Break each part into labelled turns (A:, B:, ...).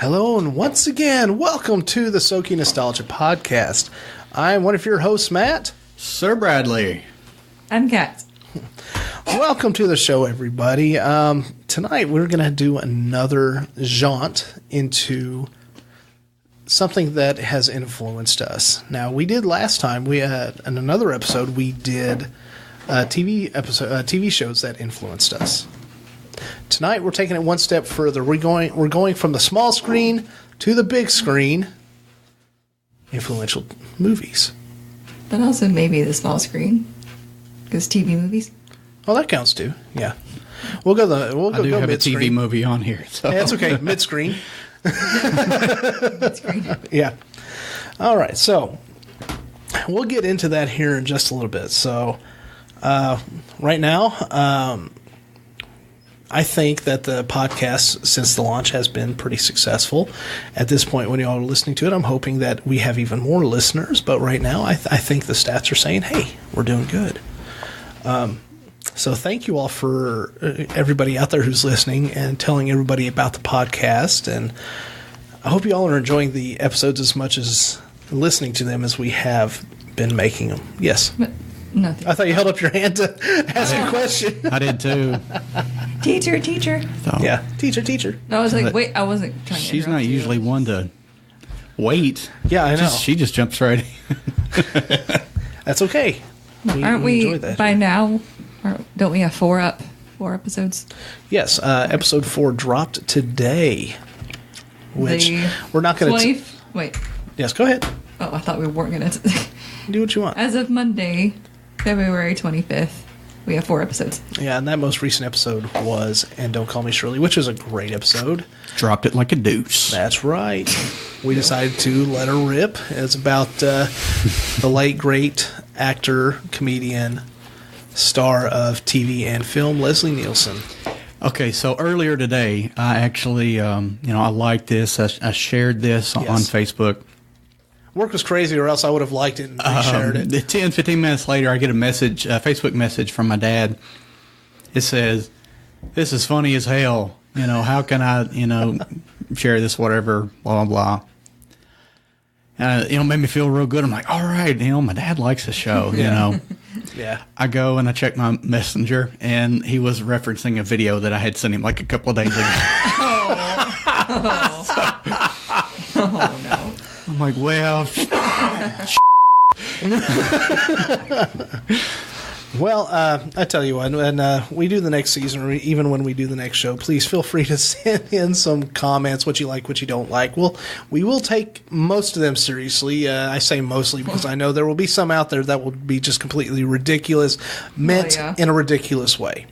A: Hello, and once again, welcome to the Soaking Nostalgia Podcast. I'm one of your hosts, Matt.
B: Sir Bradley.
C: I'm Kat.
A: Welcome to the show, everybody. Tonight, we're going to do another jaunt into something that has influenced us. Now, we did last time, in another episode, we did TV shows that influenced us. Tonight, we're taking it one step further. We're going from the small screen to the big screen. Influential movies.
C: But also maybe the small screen. Because TV movies.
A: Oh, that counts too. Yeah. We'll go
B: I do have
A: mid-screen.
B: a TV movie on here. So.
A: Yeah, it's okay. Mid-screen.
C: Mid-screen.
A: Yeah. All right. So we'll get into that here in just a little bit. So right now, I think that the podcast, since the launch, has been pretty successful. At this point, when you all are listening to it, I'm hoping that we have even more listeners. But right now, I think the stats are saying, hey, we're doing good. So thank you all for everybody out there who's listening and telling everybody about the podcast. And I hope you all are enjoying the episodes as much as listening to them as we have been making them. Yes.
C: But nothing.
A: I thought you held up your hand to ask a question.
B: I did too.
C: Teacher.
B: So,
A: Yeah, teacher.
C: No, I was like, wait, I wasn't trying to
B: She's
C: interrupt
B: not
C: you.
B: usually one to wait.
A: Yeah, I know.
B: She just jumps right in.
A: That's okay.
C: Aren't we,
A: enjoy that.
C: by now, don't we have four episodes?
A: Yes, episode 4 dropped today, which we're not going to...
C: Wait.
A: Yes, go ahead.
C: Oh, I thought we weren't going to.
A: Do what you want.
C: As of Monday, February 25th, we have 4 episodes.
A: Yeah, and that most recent episode was And Don't Call Me Shirley, which is a great episode.
B: Dropped it like a deuce.
A: That's right. We decided to let her rip. It's about the late, great actor, comedian, star of TV and film, Leslie Nielsen.
B: Okay, so earlier today, I actually, I liked this. I shared this on Facebook.
A: Work was crazy, or else I would have liked it and shared it.
B: 10, 15 minutes later, I get a Facebook message from my dad. It says, "This is funny as hell. How can I, share this, whatever, blah, blah, blah." Made me feel real good. I'm like, all right, my dad likes the show,
A: Yeah.
B: I go and I check my messenger, and he was referencing a video that I had sent him like a couple of days ago.
C: Oh, no.
B: I'm like, well,
A: Well, I tell you what, when we do the next season, or even when we do the next show, please feel free to send in some comments, what you like, what you don't like. We will take most of them seriously. I say mostly because I know there will be some out there that will be just completely ridiculous, meant in a ridiculous way.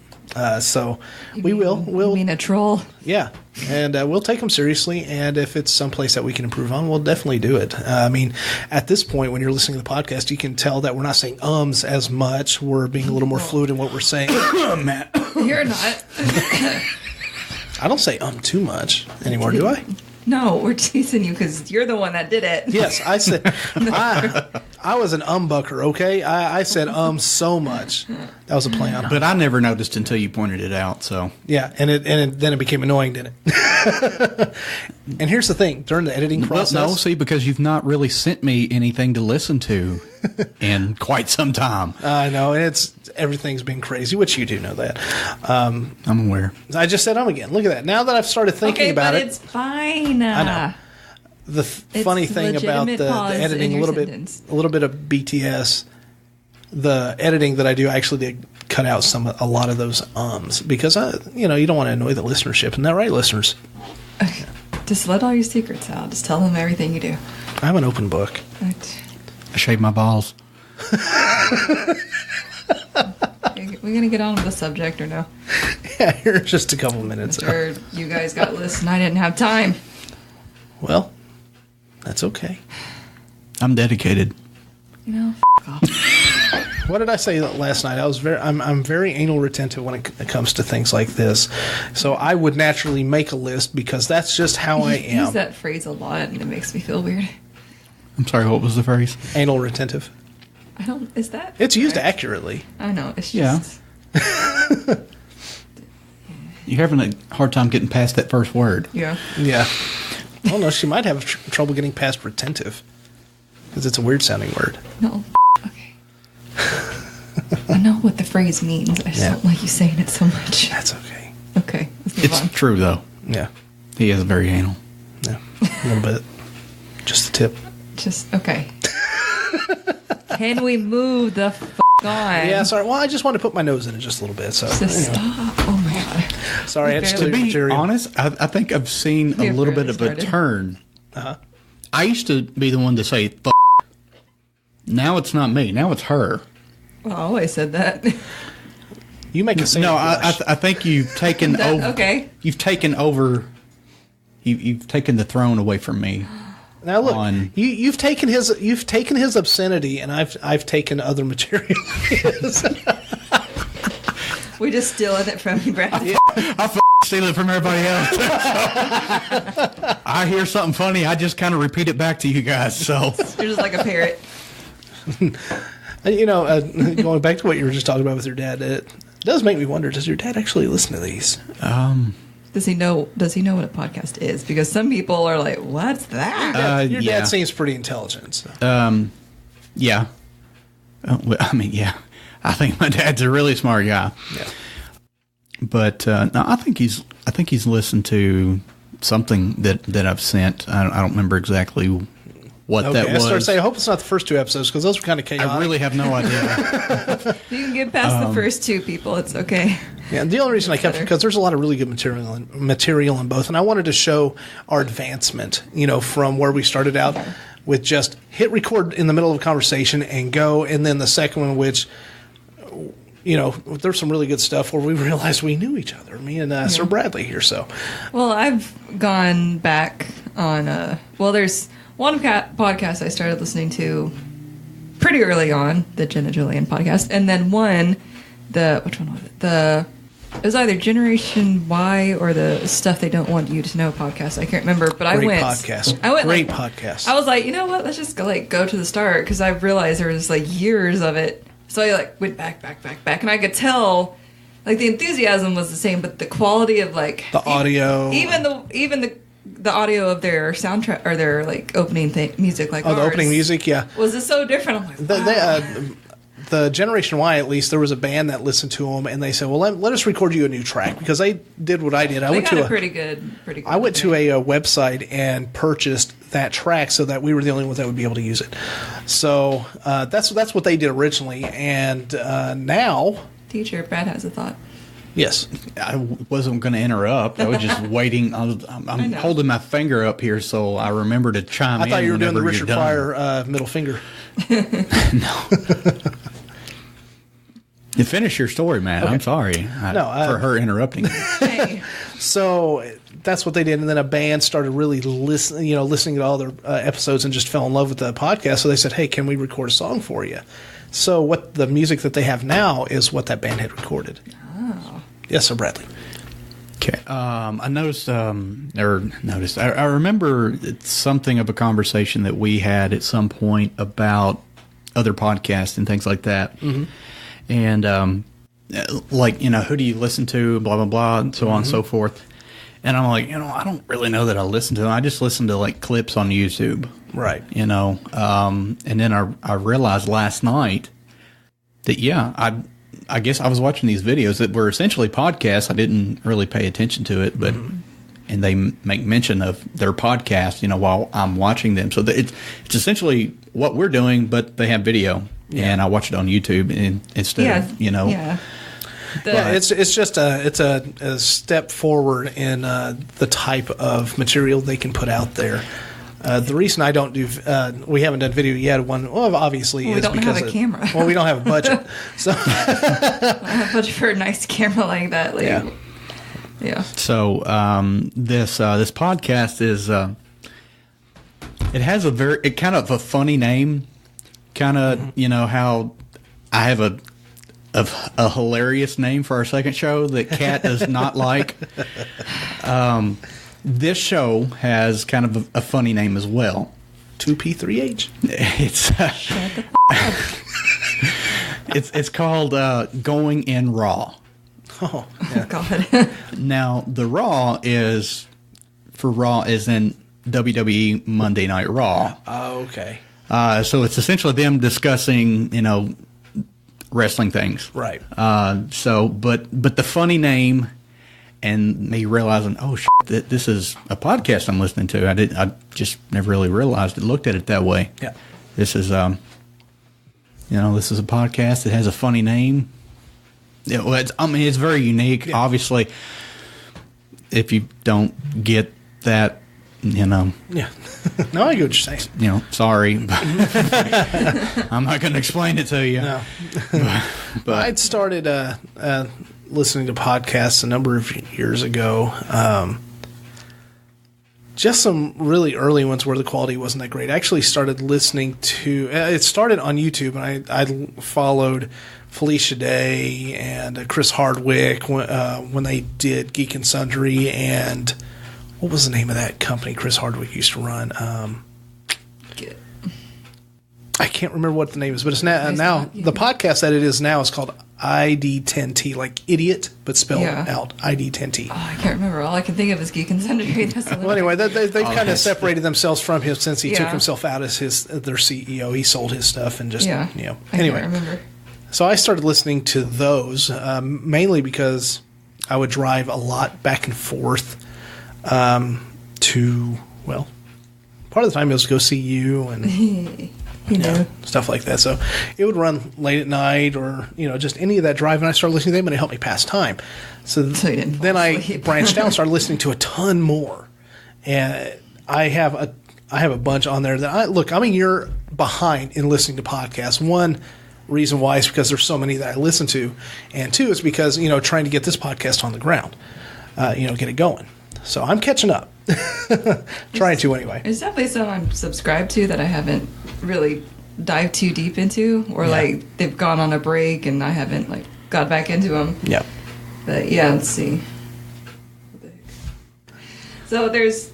A: So we'll
C: mean a troll?
A: Yeah, and we'll take them seriously, and if it's someplace that we can improve on, we'll definitely do it. At this point, when you're listening to the podcast, you can tell that we're not saying ums as much. We're being a little more fluid in what we're saying. Matt.
C: You're not.
A: I don't say too much anymore, do I?
C: No, we're teasing you because you're the one that did it.
A: Yes, I said I was an umbucker, okay? I said so much. That was a play on.
B: but I never noticed until you pointed it out. So
A: Yeah, and then it became annoying, didn't it? And here's the thing: during the editing process,
B: no, see, because you've not really sent me anything to listen to in quite some time.
A: I know, and everything's been crazy, which you do know that.
B: I'm aware.
A: I just said again. Look at that. Now that I've started thinking about it,
C: it's fine.
A: I know. The funny thing about the editing, a little bit of BTS, the editing that I do, I actually did cut out a lot of those ums because you don't want to annoy the listenership. Isn't that right, listeners?
C: Just let all your secrets out. Just tell them everything you do.
A: I'm an open book.
B: I shave my balls.
C: We're going to get on with the subject or no?
A: Yeah, here in just a couple minutes.
C: Sure, you guys got lists and I didn't have time.
A: Well, that's okay.
B: I'm dedicated.
C: F off.
A: What did I say last night? I'm very anal retentive when it comes to things like this. So I would naturally make a list because that's just how I am.
C: I use that phrase a lot and it makes me feel weird.
B: I'm sorry, what was the phrase?
A: Anal retentive.
C: Is that?
A: It's used
C: correct?
A: accurately.
C: I know. It's just.
B: Yeah. You're having a hard time getting past that first word.
C: Yeah.
A: Yeah. Oh no, she might have trouble getting past retentive because it's a weird sounding word.
C: No. Okay. I know what the phrase means. I just don't like you saying it so much.
A: That's okay.
C: Okay. Let's move
B: It's
C: on.
B: true, though.
A: Yeah.
B: He is very anal.
A: Yeah. A little bit. Just a tip.
C: Just okay. Can we move the on?
A: Yeah, sorry. Well, I just want to put my nose in it just a little bit. So
C: Just
A: anyway.
C: stop. Oh my god.
A: Sorry, I had to
C: To
A: steal your
B: To be
A: material.
B: honest, I think I've seen
C: We
B: a
C: have
B: little bit
C: barely
B: of a
C: started.
B: turn.
A: Uh-huh.
B: I used to be the one to say, F***. Now it's not me. Now it's her.
C: Well, I always said that.
A: You make a sound.
B: No, I think you've taken
C: That-
B: over.
C: okay.
B: You've taken over. You've taken the throne away from me.
A: Now look,
B: on-
A: you've taken his obscenity, and I've taken other material.
C: We're just stealing it from you, Brad.
B: I steal it from everybody else. I hear something funny, I just kind of repeat it back to you guys. So
C: You're just like a parrot.
A: You know, going back to what you were just talking about with your dad, it does make me wonder: does your dad actually listen to these?
C: Does he know what a podcast is? Because some people are like, "What's that?"
A: Your
B: yeah.
A: dad seems pretty intelligent. So.
B: Yeah. Well, I mean, yeah. I think my dad's a really smart guy.
A: Yeah.
B: But no, I think he's listened to something that I've sent. I don't remember exactly what that
A: I
B: was.
A: started saying, I hope it's not the first two episodes because those were kind of chaotic.
B: I really have no idea.
C: You can get past the first two people. It's okay.
A: Yeah, and the only reason I kept it because there's a lot of really good material in both, and I wanted to show our advancement. You know, from where we started out with just hit record in the middle of a conversation and go, and then the second one, which, you know, there's some really good stuff where we realized we knew each other. Me and Sir Bradley here. So
C: Well, I've gone back on. There's one podcast I started listening to pretty early on, the Jenna Julian podcast, and then which one was it? It was either Generation Y or the Stuff They Don't Want You to Know podcast. I can't remember, but
A: great
C: I went.
A: podcast.
C: I went.
A: Great
C: like,
A: podcast.
C: I was like, you know what? Let's just go to the start because I realized there was like years of it. So I went back, and I could tell like the enthusiasm was the same, but the quality of like
A: The audio.
C: even the audio of their soundtrack or their like opening music, like
A: the opening music, yeah.
C: was just so different. I'm like,
A: The Generation Y, at least, there was a band that listened to them, and they said, "Well, let us record you a new track," because they did what I did. I
C: they
A: went
C: got
A: to
C: a pretty good.
A: I went to a website and purchased that track so that we were the only ones that would be able to use it. So that's what they did originally, and now,
C: teacher. Brad has a thought.
A: yes,
B: I wasn't going to interrupt. I was just waiting. I'm
C: know.
B: holding my finger up here so I remember to chime in.
A: I thought you were doing the
B: whenever
A: Richard
B: you're done.
A: Pryor middle finger.
B: You finish your story, Matt. I'm sorry for her interrupting.
C: Hey,
A: So that's what they did, and then a band started really listening to all their episodes and just fell in love with the podcast. So they said, "Hey, can we record a song for you?" So what the music that they have now is what that band had recorded.
C: oh,
A: Yes, Sir Bradley.
B: Okay. I noticed, I remember it's something of a conversation that we had at some point about other podcasts and things like that. Mm-hmm. And, like, you know, who do you listen to, blah, blah, blah, and so on and so forth. And I'm like, I don't really know that I listen to them. I just listen to, like, clips on YouTube.
A: Right.
B: And then I realized last night that, I guess I was watching these videos that were essentially podcasts. I didn't really pay attention to it, but and they make mention of their podcast, while I'm watching them. So it's essentially what we're doing, but they have video, and I watch it on YouTube instead of
C: yeah.
A: Yeah, it's just a step forward in the type of material they can put out there. The reason I don't do, we haven't done video yet. Obviously,
C: we
A: is
C: don't
A: because
C: have a camera.
A: Well, we don't have a budget, so
C: I have a budget for a nice camera like that. Like, yeah.
B: So this podcast is it has a kind of a funny name, kind of how I have a hilarious name for our second show that Kat does not like. This show has kind of a funny name as well.
A: 2P3H.
B: It's called Going in Raw.
C: Oh God.
B: Now the raw is in WWE Monday Night Raw.
A: Oh, okay.
B: So it's essentially them discussing, wrestling things.
A: Right.
B: But the funny name and me realizing, oh shit, this is a podcast I'm listening to. I just never really realized it, looked at it that way.
A: Yeah.
B: This is this is a podcast that has a funny name. It's very unique. Yeah. Obviously, if you don't get that,
A: Yeah. No, I get what you're saying.
B: Sorry. I'm not going to explain it to you.
A: No.
B: but
A: I'd started listening to podcasts a number of years ago. Just some really early ones where the quality wasn't that great. I actually started listening to it started on YouTube, and I followed Felicia Day and Chris Hardwick when they did Geek and Sundry, and what was the name of that company Chris Hardwick used to run? I can't remember what the name is, but it's now the podcast that it is now is called ID10T, like idiot, but spelled out ID10T.
C: Oh, I can't remember. All I can think of is Geek and Sundry.
A: Well, anyway, they've kind of separated themselves from him since he took himself out as their CEO. He sold his stuff and just Anyway,
C: I can't remember.
A: So I started listening to those mainly because I would drive a lot back and forth to part of the time it was to go see you and. Stuff like that. So it would run late at night or, just any of that drive. And I started listening to them and it helped me pass time. So then I branched out and started listening to a ton more. And I have a bunch on there that I'm a year behind in listening to podcasts. One reason why is because there's so many that I listen to. And two is because, trying to get this podcast on the ground, get it going. So I'm catching up. Trying to anyway.
C: There's definitely some I'm subscribed to that I haven't really dived too deep into, or like they've gone on a break and I haven't got back into them.
A: Yeah.
C: But let's see. So there's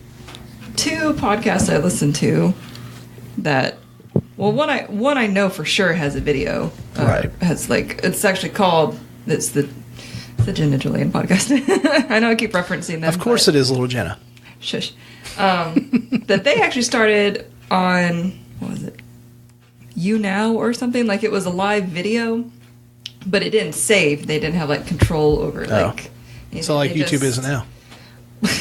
C: two podcasts I listen to that. Well, one I know for sure has a video.
A: Right.
C: It's actually called the Jen and Julian podcast. I know I keep referencing them.
A: Of course it is, little Jenna.
C: Shush. That they actually started on, what was it? You Now or something? Like it was a live video, but it didn't save. They didn't have control over
A: So like YouTube is now.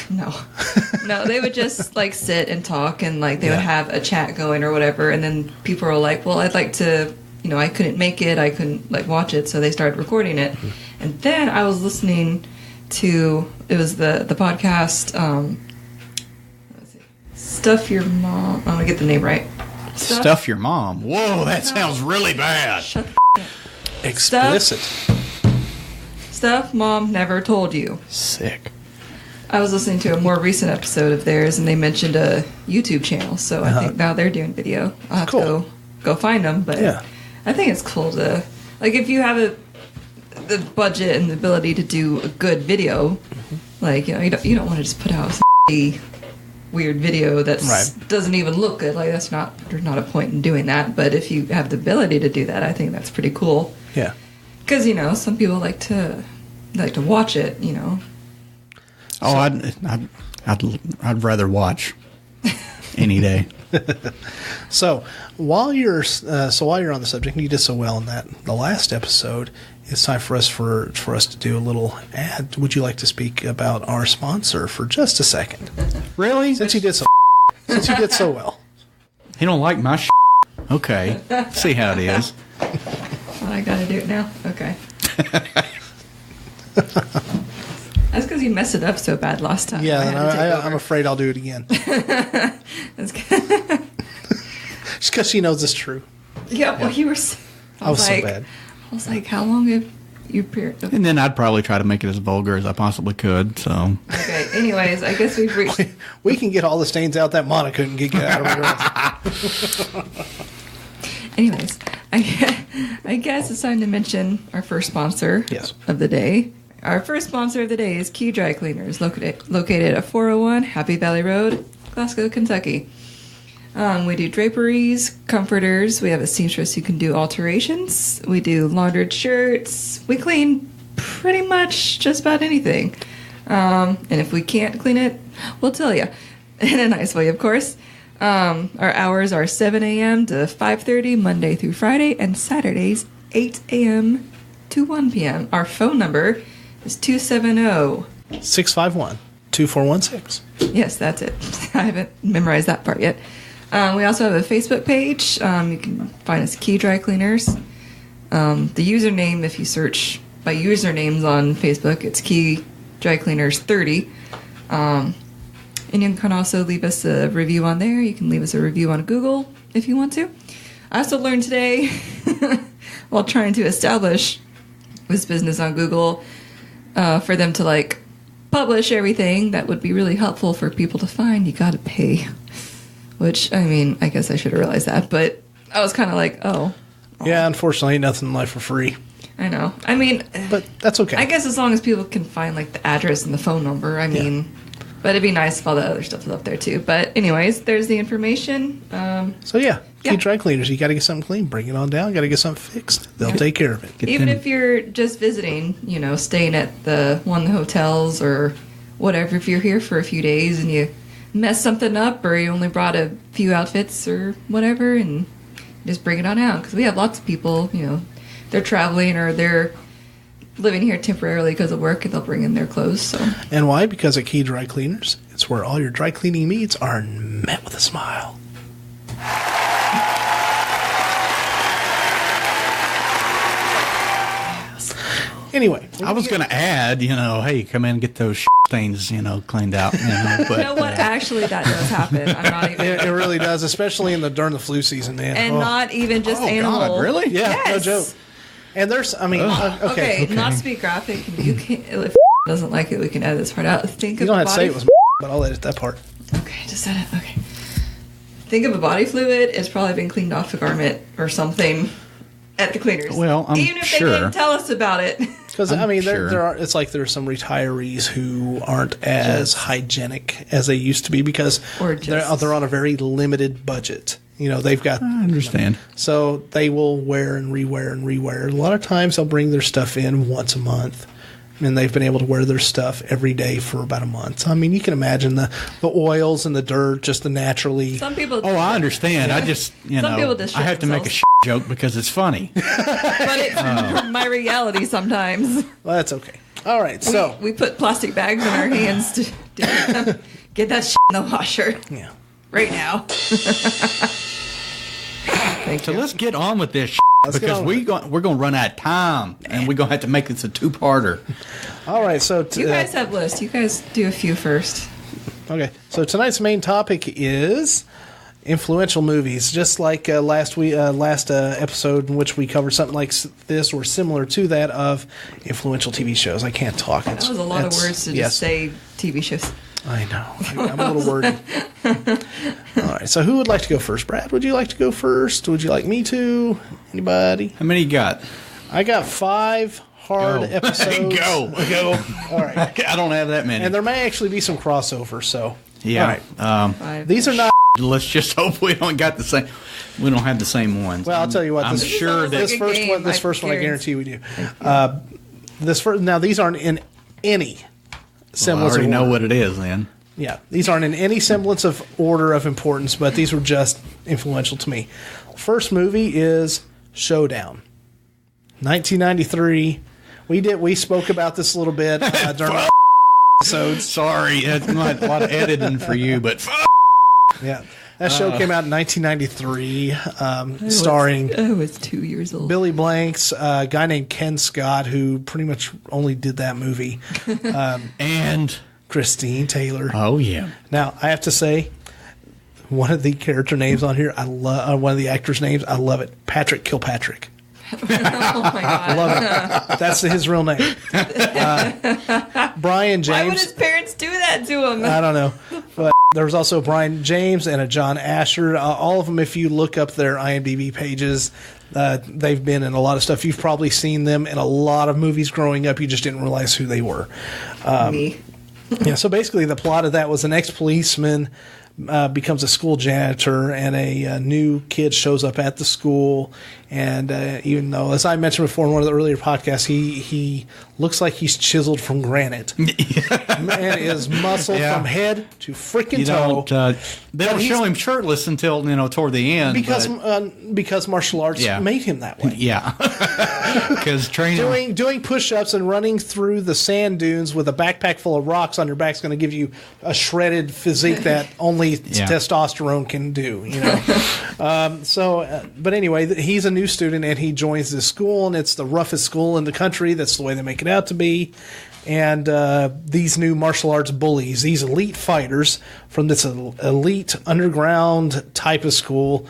C: No, they would just sit and talk and they would have a chat going or whatever, and then people were like, well, I'd like to, I couldn't make it, I couldn't watch it, so they started recording it. Mm-hmm. And then I was listening to, it was the podcast, let's see, Stuff Your Mom, I'm gonna get the name right.
B: Stuff Your Mom. Whoa, that sounds really bad.
C: Shut the up.
A: Explicit.
C: Stuff Mom Never Told You.
A: Sick.
C: I was listening to a more recent episode of theirs, and they mentioned a YouTube channel, so I think now they're doing video. I'll have to go find them, but I think it's cool to, if you have the budget and the ability to do a good video, you don't want to just put out some weird video that doesn't even look good. There's not a point in doing that, but if you have the ability to do that, I think that's pretty cool.
A: Yeah.
C: Because, some people like to watch it,
B: Oh, I'd rather watch any day.
A: So while you're on the subject, and you did so well in the last episode, it's time for us to do a little ad. Would you like to speak about our sponsor for just a second?
B: Really?
A: Since you did so well.
B: He don't like my Okay. See how it is.
C: Well, I gotta do it now. Okay. That's because you messed it up so bad last time.
A: Yeah, I'm afraid I'll do it again.
C: That's good.
A: Just because she knows it's true.
C: Yeah, well, you were.
A: I was so bad.
C: I was like, how long have you... Okay.
B: And then I'd probably try to make it as vulgar as I possibly could, so...
C: Okay, anyways, I guess we've reached...
A: We can get all the stains out that Monica couldn't get out of her.
C: Anyways, I guess it's time to mention our first sponsor of the day. Our first sponsor of the day is Key Dry Cleaners, located at 401 Happy Valley Road, Glasgow, Kentucky. We do draperies, comforters. We have a seamstress who can do alterations. We do laundered shirts. We clean pretty much just about anything. And if we can't clean it, we'll tell you. in a nice way, of course. Our hours are 7 a.m. to 5:30, Monday through Friday, and Saturdays, 8 a.m. to 1 p.m. Our phone number is 270.
A: 651-2416.
C: Yes, that's it. I haven't memorized that part yet. We also have a Facebook page. You can find us Key Dry Cleaners. The username, if you search by usernames on Facebook, it's Key Dry Cleaners 30. And you can also leave us a review on there. You can leave us a review on Google if you want to. I also learned today, while trying to establish this business on Google, for them to like publish everything that would be really helpful for people to find, you got to pay. Which, I mean, I guess I should have realized that, but I was kind of like, oh.
A: Yeah, unfortunately, nothing in life for free.
C: I know. I mean,
A: but that's okay.
C: I guess as long as people can find like the address and the phone number. I mean, but it'd be nice if all the other stuff was up there too. But anyways, there's the information.
A: Key Dry Cleaners. You got to get something clean, bring it on down. Got to get something fixed. They'll take care of it.
C: Even if you're just visiting, staying at the one of the hotels or whatever. If you're here for a few days and you mess something up, or you only brought a few outfits or whatever, and just bring it on out. Because we have lots of people, they're traveling or they're living here temporarily because of work, and they'll bring in their clothes. So.
A: And why? Because at Key Dry Cleaners, it's where all your dry cleaning needs are met with a smile. Anyway,
B: I was going to add, hey, come in and get those stains, cleaned out. But,
C: you know what? Actually, that does happen. I'm not even.
A: It really does, especially during the flu season, man.
C: And not even just animal.
B: God, really?
A: Yeah,
C: yes.
A: no joke. And there's,
C: okay, not to be graphic. You can, if doesn't like it, we can edit this part out.
A: You don't have to say it was, but I'll edit that part.
C: Okay, just edit. Okay. Think of a body fluid. It's probably been cleaned off a garment or something at the cleaners.
B: Well, I'm
C: even if
B: sure.
C: they didn't tell us about it.
A: Because there are. It's like there's some retirees who aren't as hygienic as they used to be because they're on a very limited budget. They've got.
B: I understand.
A: So they will wear and rewear and rewear. A lot of times they'll bring their stuff in once a month, and they've been able to wear their stuff every day for about a month. I mean, you can imagine the oils and the dirt, just the naturally.
C: Some people.
B: Oh, I understand. I just
C: Some people just
B: I have to make a joke because it's funny.
C: But it's my reality sometimes.
A: Well, that's okay. All right, so
C: we put plastic bags in our hands to get that in the washer.
A: Yeah.
C: Right now.
B: So let's get on with this because we're going to run out of time and we're going to have to make this a two-parter.
A: All right, so
C: you guys have lists. You guys do a few first.
A: Okay, so tonight's main topic is influential movies. Just like last episode in which we covered something like this or similar to that of influential TV shows. I can't talk.
C: That was a lot of words to just say TV shows.
A: I know. I'm a little wordy. All right. So who would like to go first? Brad, would you like to go first? Would you like me to? Anybody?
B: How many you got?
A: I got 5 hard episodes.
B: Go.
A: All right.
B: I don't have that many.
A: And there may actually be some crossover. So
B: yeah.
A: All right. These are not.
B: Let's just hope we don't have the same ones.
A: Well, I'll tell you what.
B: I'm sure that
A: this first one, I guarantee we do. Now these aren't in any semblance.
B: I already
A: of
B: know
A: order.
B: what it is then.
A: Yeah, these aren't in any semblance of order of importance, but these were just influential to me. First movie is Showdown, 1993. We spoke about this a little bit during our episodes.
B: Sorry, that's not a lot of editing for you, but
A: yeah, that show came out in 1993, starring.
C: I was 2 years old.
A: Billy Blanks, a guy named Ken Scott, who pretty much only did that movie,
B: and
A: Christine Taylor.
B: Oh yeah.
A: Now I have to say, one of the character names on here, I love. One of the actors' names, I love it. Patrick Kilpatrick.
C: Oh my God.
A: I love it. That's his real name. Brian James.
C: Why would his parents do that to him?
A: I don't know. But there was also Brian James and a John Asher. All of them, if you look up their IMDb pages, they've been in a lot of stuff. You've probably seen them in a lot of movies growing up. You just didn't realize who they were.
C: Me.
A: Yeah, so basically the plot of that was an ex-policeman becomes a school janitor, and a new kid shows up at the school, And even though, as I mentioned before in one of the earlier podcasts, he looks like he's chiseled from granite. Man is muscled from head to freaking toe.
B: They don't show him shirtless until toward the end
A: because martial arts made him that way.
B: Yeah, because training
A: doing push-ups and running through the sand dunes with a backpack full of rocks on your back is going to give you a shredded physique that only testosterone can do. But anyway, he's a new student and he joins this school, and it's the roughest school in the country. That's the way they make it out to be. And these new martial arts bullies, these elite fighters from this elite underground type of school,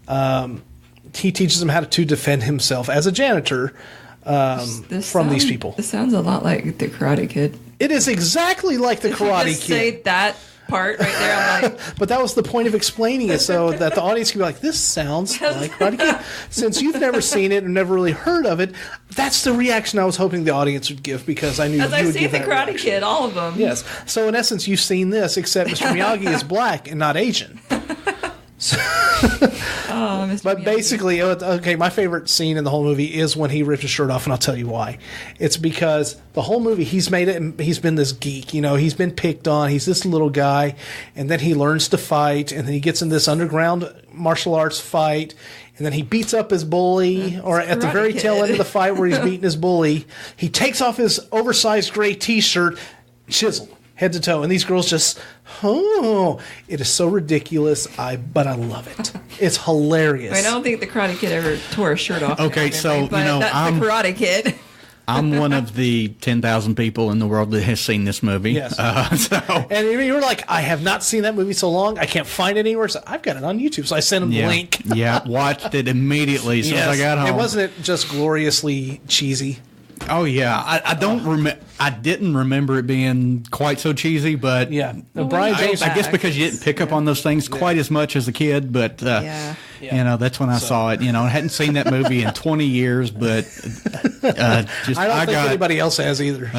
A: he teaches them how to defend himself as a janitor from these people.
C: This sounds a lot like the Karate Kid.
A: It is exactly like the Karate Kid.
C: Say that part right there. I'm like,
A: but that was the point of explaining it, so that the audience can be like, "This sounds like Karate Kid." Since you've never seen it and never really heard of it, that's the reaction I was hoping the audience would give, because I knew
C: as
A: you
C: I've
A: would
C: seen
A: give
C: the
A: that
C: Karate
A: reaction.
C: Kid, all of them.
A: Yes. So in essence, you've seen this, except Mr. Miyagi is black and not Asian.
C: Mr.
A: But
C: Miyagi.
A: basically, okay, my favorite scene in the whole movie is when he ripped his shirt off, and I'll tell you why. It's because the whole movie he's made it, and he's been this geek, he's been picked on, he's this little guy, and then he learns to fight, and then he gets in this underground martial arts fight, and then he beats up his bully, or at the very tail end of the fight where he's beating his bully, he takes off his oversized gray t-shirt, chiseled head to toe, and these girls just, it is so ridiculous, but I love it. It's hilarious.
C: I don't think the Karate Kid ever tore a shirt off.
B: Okay, so,
C: that's
B: I'm
C: the Karate Kid.
B: I'm one of the 10,000 people in the world that has seen this movie.
A: Yes. And you were like, I have not seen that movie so long, I can't find it anywhere, so I've got it on YouTube. So I sent him the link.
B: Watched it immediately as soon as I got home.
A: It wasn't just gloriously cheesy.
B: Oh yeah, I don't remember. I didn't remember it being quite so cheesy, but
A: Brian James.
B: I guess because you didn't pick up on those things quite as much as a kid, but that's when I saw it. I hadn't seen that movie in 20 years, but
A: I don't think anybody else has either.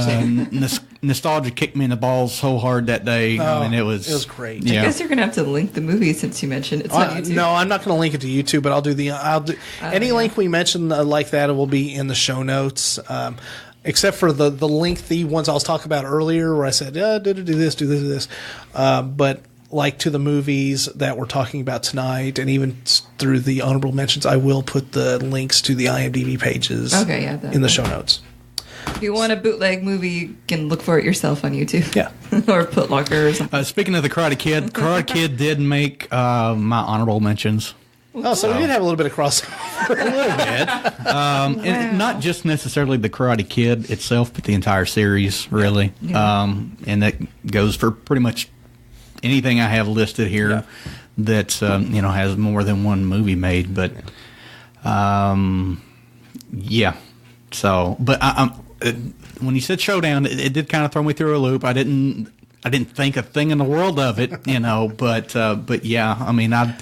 B: Nostalgia kicked me in the balls so hard that day. It was
A: great.
B: Yeah.
C: I guess you're gonna have to link the movie since you mentioned it's on YouTube.
A: No, I'm not going to link it to YouTube, but I'll do any link we mention like that. It will be in the show notes. Except for the lengthy ones I was talking about earlier, where I said, do this. But like to the movies that we're talking about tonight, and even through the honorable mentions, I will put the links to the IMDb pages in the show notes.
C: If you want a bootleg movie, you can look for it yourself on YouTube.
A: Yeah.
C: Or Put Locker or something.
B: Speaking of the Karate Kid did make my honorable mentions.
A: Oh, so we did have a lit't bit of crossover.
B: A little bit. And not just necessarily the Karate Kid itself, but the entire series, really.
C: Yeah.
B: And that goes for pretty much anything I have listed here that has more than one movie made. But So, but when you said Showdown, it did kind of throw me through a loop. I didn't think a thing in the world of it, but yeah, I mean, I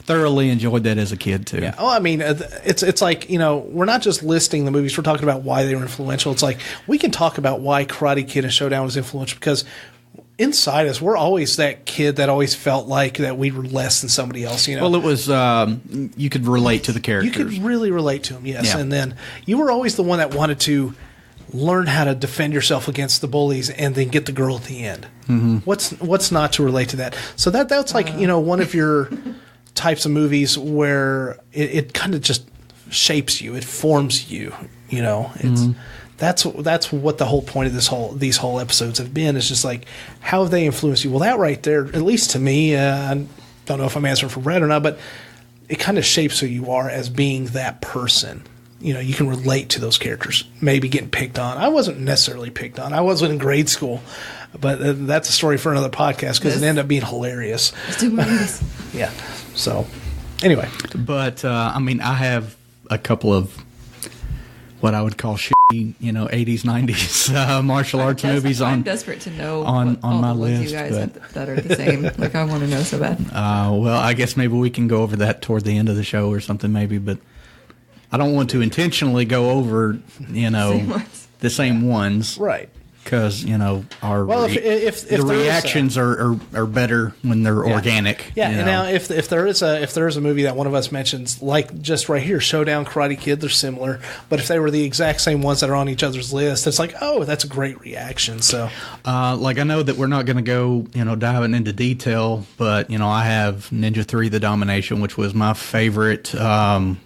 B: thoroughly enjoyed that as a kid too.
A: Yeah. Oh, I mean, it's like, we're not just listing the movies, we're talking about why they were influential. It's like, we can talk about why Karate Kid and Showdown was influential, because inside us, we're always that kid that always felt like that we were less than somebody else,
B: Well, it was, you could relate to the characters.
A: You could really relate to them, yes.
B: Yeah.
A: And then you were always the one that wanted to learn how to defend yourself against the bullies and then get the girl at the end. Mm-hmm. What's not to relate to that? So that's like, one of your types of movies where it kind of just shapes you. It forms you, It's that's what the whole point of these whole episodes have been. It's just like, how have they influenced you? Well, that right there, at least to me, I don't know if I'm answering for Brad or not, but it kind of shapes who you are as being that person. You can relate to those characters. Maybe getting picked on. I wasn't necessarily picked on. I wasn't in grade school, but that's a story for another podcast because it ended up being hilarious.
C: Let's do movies.
A: Yeah. So, anyway.
B: But I mean, I have a couple of what I would call shitty, 80s, 90s martial arts movies on.
C: I'm desperate to know
B: on
C: all
B: my
C: the ones
B: list.
C: you guys have that are the same. Like, I want to know so bad.
B: Well, I guess maybe we can go over that toward the end of the show or something, maybe, but I don't want to intentionally go over, the same ones.
A: Right.
B: because our
A: if
B: the reactions are better when they're organic.
A: Yeah, and now if there is a movie that one of us mentions, like just right here, Showdown, Karate Kid, they're similar. But if they were the exact same ones that are on each other's list, it's like, oh, that's a great reaction. So,
B: like I know that we're not going to go diving into detail, but I have Ninja 3: The Domination, which was my favorite ninja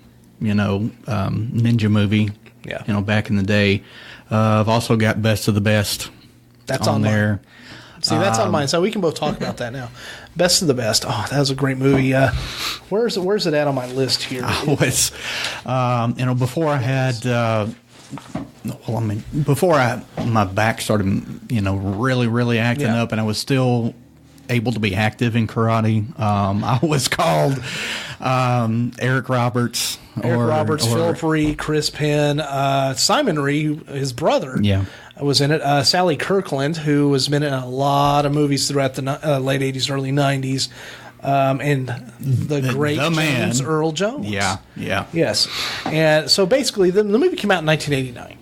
B: movie.
A: Yeah.
B: Back in the day. I've also got Best of the Best.
A: That's on
B: there.
A: See, that's on mine, so we can both talk about that now. Best of the Best. Oh, that was a great movie. Where's it at on my list here?
B: Before I had, before my back started, really, really acting up, and I was still able to be active in karate. I was called Eric Roberts.
A: Philip Ree, Chris Penn, Simon Ree, his brother, was in it. Sally Kirkland, who has been in a lot of movies throughout the late 80s, early 90s, and the great James Earl Jones.
B: Yeah.
A: Yes. And so basically, the movie came out in 1989.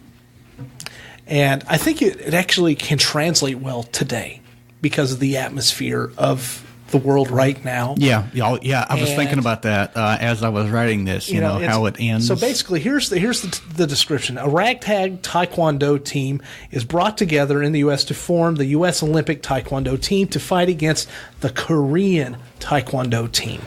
A: And I think it actually can translate well today because of the atmosphere of the world right now.
B: Yeah. I was thinking about that as I was writing this. How it ends.
A: So basically, here's the description: a ragtag Taekwondo team is brought together in the U.S. to form the U.S. Olympic Taekwondo team to fight against the Korean Taekwondo team.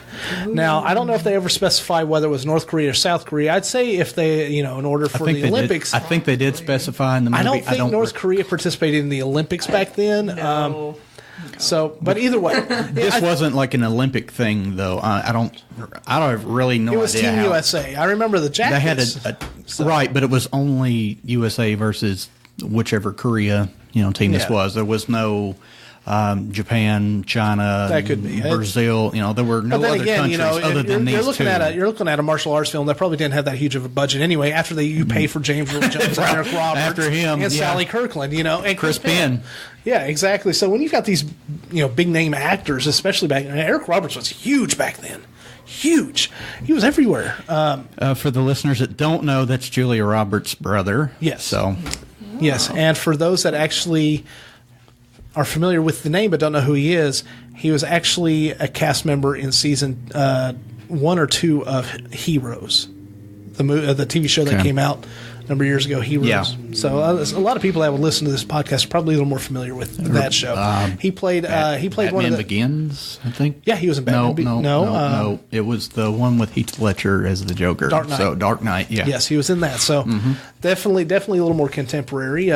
A: Ooh. Now, I don't know if they ever specify whether it was North Korea or South Korea. I'd say if they, in order for the Olympics,
B: I think they did specify in the movie.
A: I don't think North Korea participated in the Olympics back then.
C: No.
A: So, but either way,
B: this wasn't like an Olympic thing, though. I don't really know.
A: It was Team USA. I remember the jackets.
B: They had right, but it was only USA versus whichever Korea team this was. There was no Japan, China,
A: that could be
B: Brazil. There were no other countries other than these two.
A: You're looking at a martial arts film that probably didn't have that huge of a budget anyway. After you pay for James Earl Jones, Eric Roberts,
B: after him,
A: and Sally Kirkland, and
B: Chris Penn.
A: Yeah, exactly. So when you've got these, big name actors, especially back then, Eric Roberts was huge back then. Huge. He was everywhere.
B: For the listeners that don't know, that's Julia Roberts' brother.
A: Yes.
B: So.
A: Yes, and for those that actually are familiar with the name but don't know who he was actually a cast member in season 1 or 2 of Heroes, the TV show that came out a number of years ago, Heroes. Yeah. So a lot of people that would listen to this podcast are probably a little more familiar with that show. He played
B: Batman
A: one of the
B: Begins, I think.
A: Yeah, he was in Batman.
B: No. It was the one with Heath Ledger as the Joker.
A: Dark Knight.
B: So Dark Knight. Yeah.
A: Yes, he was in that. So definitely a little more contemporary.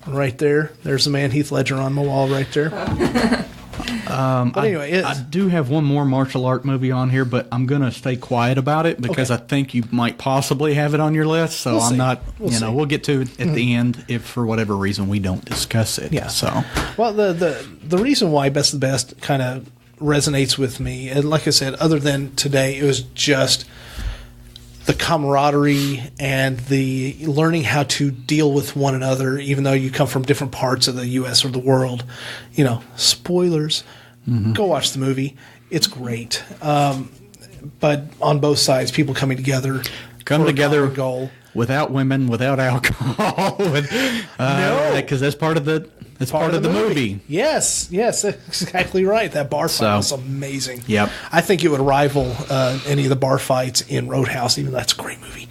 A: Right there. There's the man Heath Ledger on my wall right there. But anyway,
B: I do have one more martial art movie on here, but I'm going to stay quiet about it because I think you might possibly have it on your list. So I'm not, we'll get to it at the end if for whatever reason we don't discuss it.
A: Yeah.
B: So,
A: well, the reason why Best of the Best kind of resonates with me, and like I said, other than today, it was just the camaraderie and the learning how to deal with one another, even though you come from different parts of the U.S. or the world. Spoilers. Go watch the movie. It's great. But on both sides, people coming together.
B: Come together.
A: Goal.
B: Without women, without alcohol. No. Because that's part of the... It's part of the movie.
A: Yes, that's exactly right. That bar fight was amazing.
B: Yep.
A: I think it would rival any of the bar fights in Roadhouse, even though that's a great movie.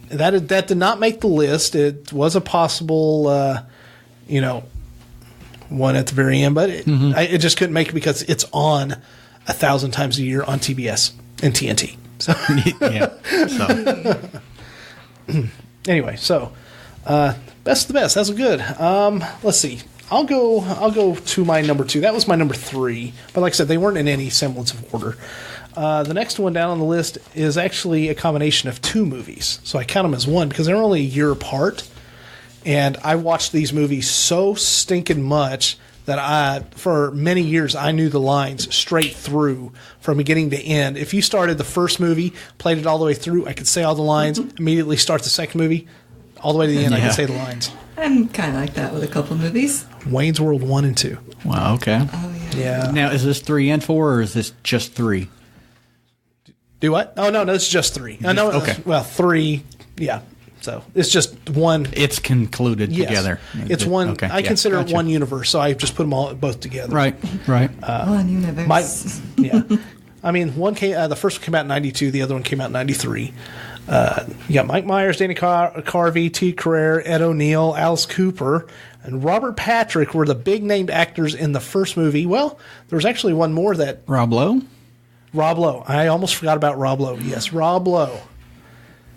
A: That did not make the list. It was a possible, one at the very end, but it just couldn't make it because it's on 1,000 times a year on TBS and TNT. So anyway, Best of the Best. That's good. Let's see. I'll go to my number 2. That was my number 3. But like I said, they weren't in any semblance of order. The next one down on the list is actually a combination of 2 movies. So I count them as one because they're only a year apart. And I watched these movies so stinking much that for many years, I knew the lines straight through from beginning to end. If you started the first movie, played it all the way through, I could say all the lines, immediately start the second movie. All the way to the end, I can say the lines.
C: I'm kind of like that with a couple movies.
A: Wayne's World 1 and 2.
B: Wow, okay.
C: Oh, yeah.
B: Now, is this 3 and 4, or is this just 3?
A: Do what? Oh, no, it's just 3. Okay. Well, 3, yeah. So it's just one.
B: It's concluded
A: Yes.
B: together.
A: It's one.
B: Okay,
A: I consider
B: gotcha.
A: it one universe, so I just put them all both together.
B: Right.
C: One universe.
A: Yeah. I mean, the first one came out in 92, the other one came out in 93. You got Mike Myers, Danny Carvey, T. Carrere, Ed O'Neill, Alice Cooper, and Robert Patrick were the big named actors in the first movie. Well, there was actually one more that
B: Rob Lowe.
A: Rob Lowe. I almost forgot about Rob Lowe. Yes, Rob Lowe.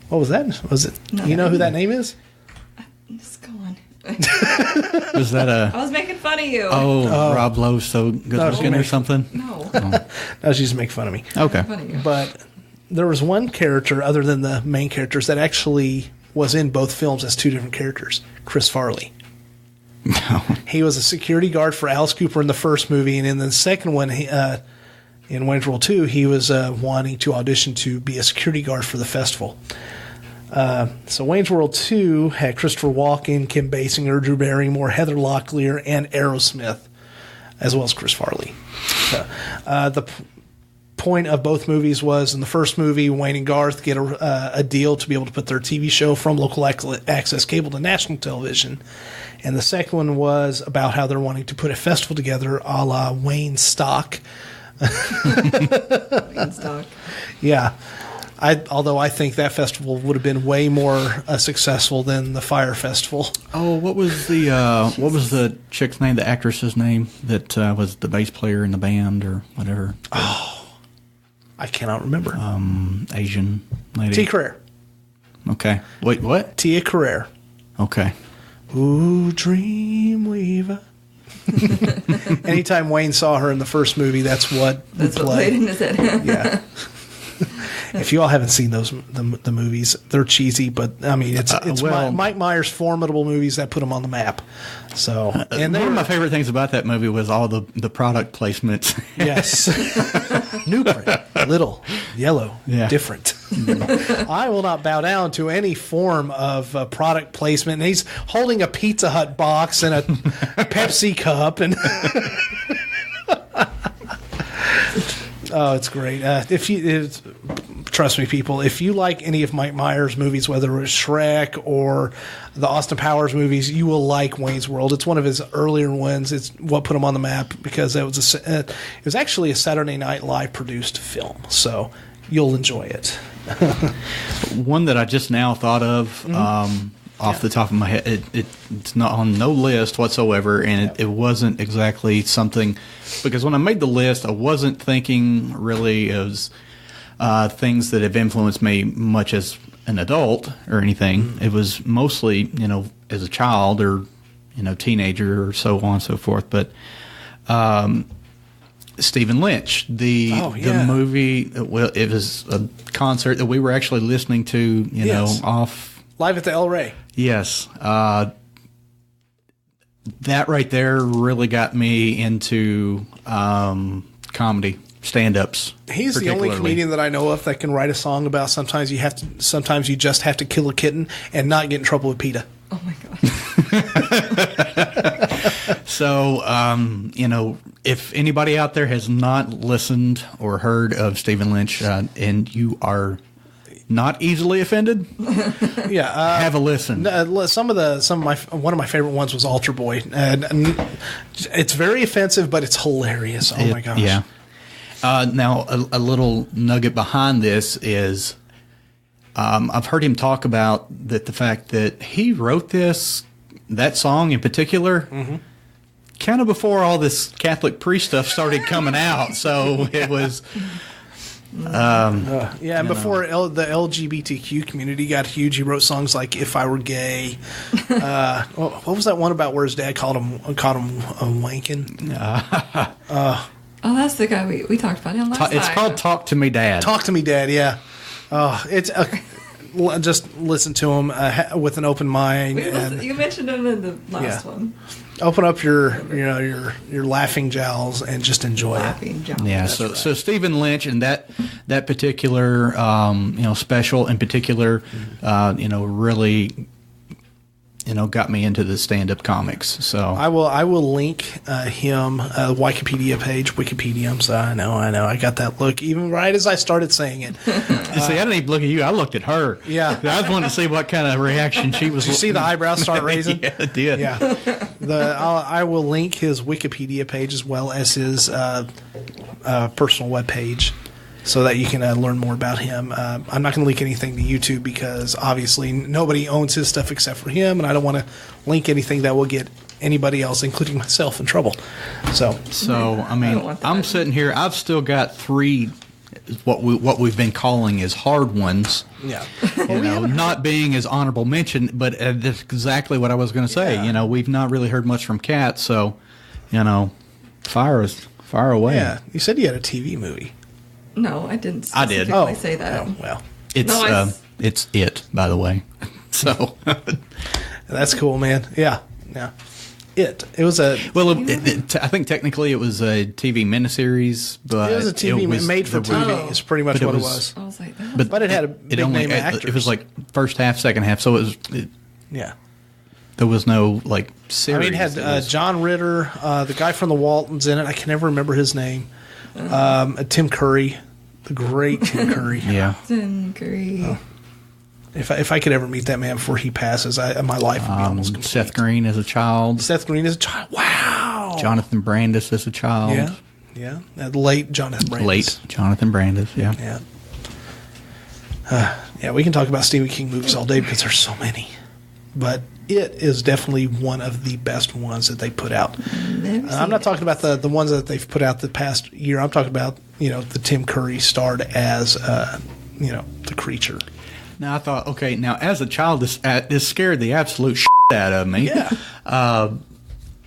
A: What was that? Was it?
C: No.
A: You know who that name is?
C: Just go on.
B: Was that a?
C: I was making fun of you.
B: Rob Lowe so good looking or something?
C: No.
A: That was just to make fun of me.
B: Okay.
C: Funny you.
A: But there was one character other than the main characters that actually was in both films as two different characters. Chris Farley. He was a security guard for Alice Cooper in the first movie, and in the second one, in Wayne's World 2, he was wanting to audition to be a security guard for the festival. So Wayne's World 2 had Christopher Walken, Kim Basinger, Drew Barrymore, Heather Locklear, and Aerosmith, as well as Chris Farley. The point of both movies was, in the first movie, Wayne and Garth get a deal to be able to put their TV show from local access cable to national television. And the second one was about how they're wanting to put a festival together a la Wayne Stock.
C: Wayne Stock.
A: Yeah. Although I think that festival would have been way more successful than the Fire Festival.
B: Oh, what was the chick's name, the actress's name that was the bass player in the band or whatever?
A: I cannot remember.
B: Asian lady.
A: Tia Carrere.
B: Okay. Wait, what?
A: Tia Carrere.
B: Okay.
A: Ooh, Dreamweaver. Anytime Wayne saw her in the first movie, that's what
C: That's
A: would
C: what
A: play.
C: played in his head.
A: Yeah. If you all haven't seen the movies, they're cheesy, but I mean it's Mike Myers' formidable movies that put him on the map. So, and
B: one of my favorite things about that movie was all the product placements.
A: Yes, new print, little, yellow, different. I will not bow down to any form of product placement. And he's holding a Pizza Hut box and a Pepsi cup and. Oh, it's great. Trust me, people, if you like any of Mike Myers' movies, whether it's Shrek or the Austin Powers movies, you will like Wayne's World. It's one of his earlier ones. It's what put him on the map because it was actually a Saturday Night Live produced film. So you'll enjoy it.
B: One that I just now thought of off the top of my head, it's not on no list whatsoever, and it wasn't exactly something, because when I made the list, I wasn't thinking really as things that have influenced me much as an adult or anything. It was mostly, as a child or, teenager or so on and so forth. But Stephen Lynch, the movie, well, it was a concert that we were actually listening to, off.
A: Live at the El Rey.
B: Yes. That right there really got me into comedy. Stand-ups.
A: He's the only comedian that I know of that can write a song about sometimes you just have to kill a kitten and not get in trouble with PETA.
C: Oh my god.
B: So, if anybody out there has not listened or heard of Stephen Lynch, and you are not easily offended, have a listen.
A: One of my favorite ones was Altar Boy, and it's very offensive, but it's hilarious. Oh my gosh!
B: Yeah. Now, a little nugget behind this is I've heard him talk about the fact that he wrote that song in particular, kind of before all this Catholic priest stuff started coming out. So it was.
A: And before the LGBTQ community got huge, he wrote songs like "If I Were Gay." What was that one about where his dad called him wanking?
C: Oh, that's the guy we talked about him last time.
B: It's called "Talk to Me, Dad."
A: Talk to Me, Dad. Yeah. It's just listen to him with an open mind.
C: You mentioned him in the last one.
A: Open up your laughing jowls and just enjoy
C: Laughing jowls.
B: Yeah. So Stephen Lynch and that particular special in particular, really got me into the stand-up comics. So
A: I will link him Wikipedia page. Wikipediums. I know. I got that look even right as I started saying it.
B: see, I didn't even look at you. I looked at her.
A: Yeah,
B: I was wanting to see what kind of reaction she was.
A: Did you see the eyebrows start raising?
B: Yeah, it did.
A: Yeah. I will link his Wikipedia page as well as his personal webpage, so that you can learn more about him. I'm not going to link anything to YouTube because obviously nobody owns his stuff except for him, and I don't want to link anything that will get anybody else, including myself, in trouble. So
B: I mean, I'm sitting here. I've still got 3 what we've been calling as hard ones.
A: Yeah.
B: Not being as honorable mention, but that's exactly what I was going to say.
A: Yeah.
B: We've not really heard much from Kat, so fire away.
A: Yeah. You said you had a TV movie.
C: No, I didn't
B: I did.
C: specifically say that.
A: Oh, well.
B: It's It, by the way. So
A: That's cool, man. Yeah. It was a...
B: Well, I think technically it was a TV miniseries, but
A: it was a TV made for TV.
C: Oh.
A: It's pretty much what it was.
C: I was like,
A: But it had a big name actors.
B: It was like first half, second half, so
A: Yeah.
B: there was no series.
A: I mean, it had John Ritter, the guy from the Waltons in it. I can never remember his name. Tim Curry, the great Tim Curry.
B: Yeah.
C: Tim Curry.
A: If I could ever meet that man before he passes, my life would be almost complete.
B: Seth Green as a child.
A: Seth Green as a child. Wow.
B: Jonathan Brandis as a child.
A: Yeah. Late Jonathan Brandis.
B: Late Jonathan Brandis, yeah.
A: Yeah, we can talk about Stephen King movies all day because there's so many. But it is definitely one of the best ones that they put out. I'm not talking about the ones that they've put out the past year. I'm talking about, the Tim Curry starred as, the creature.
B: Now, I thought, okay, now as a child, this scared the absolute shit out of me.
A: Yeah.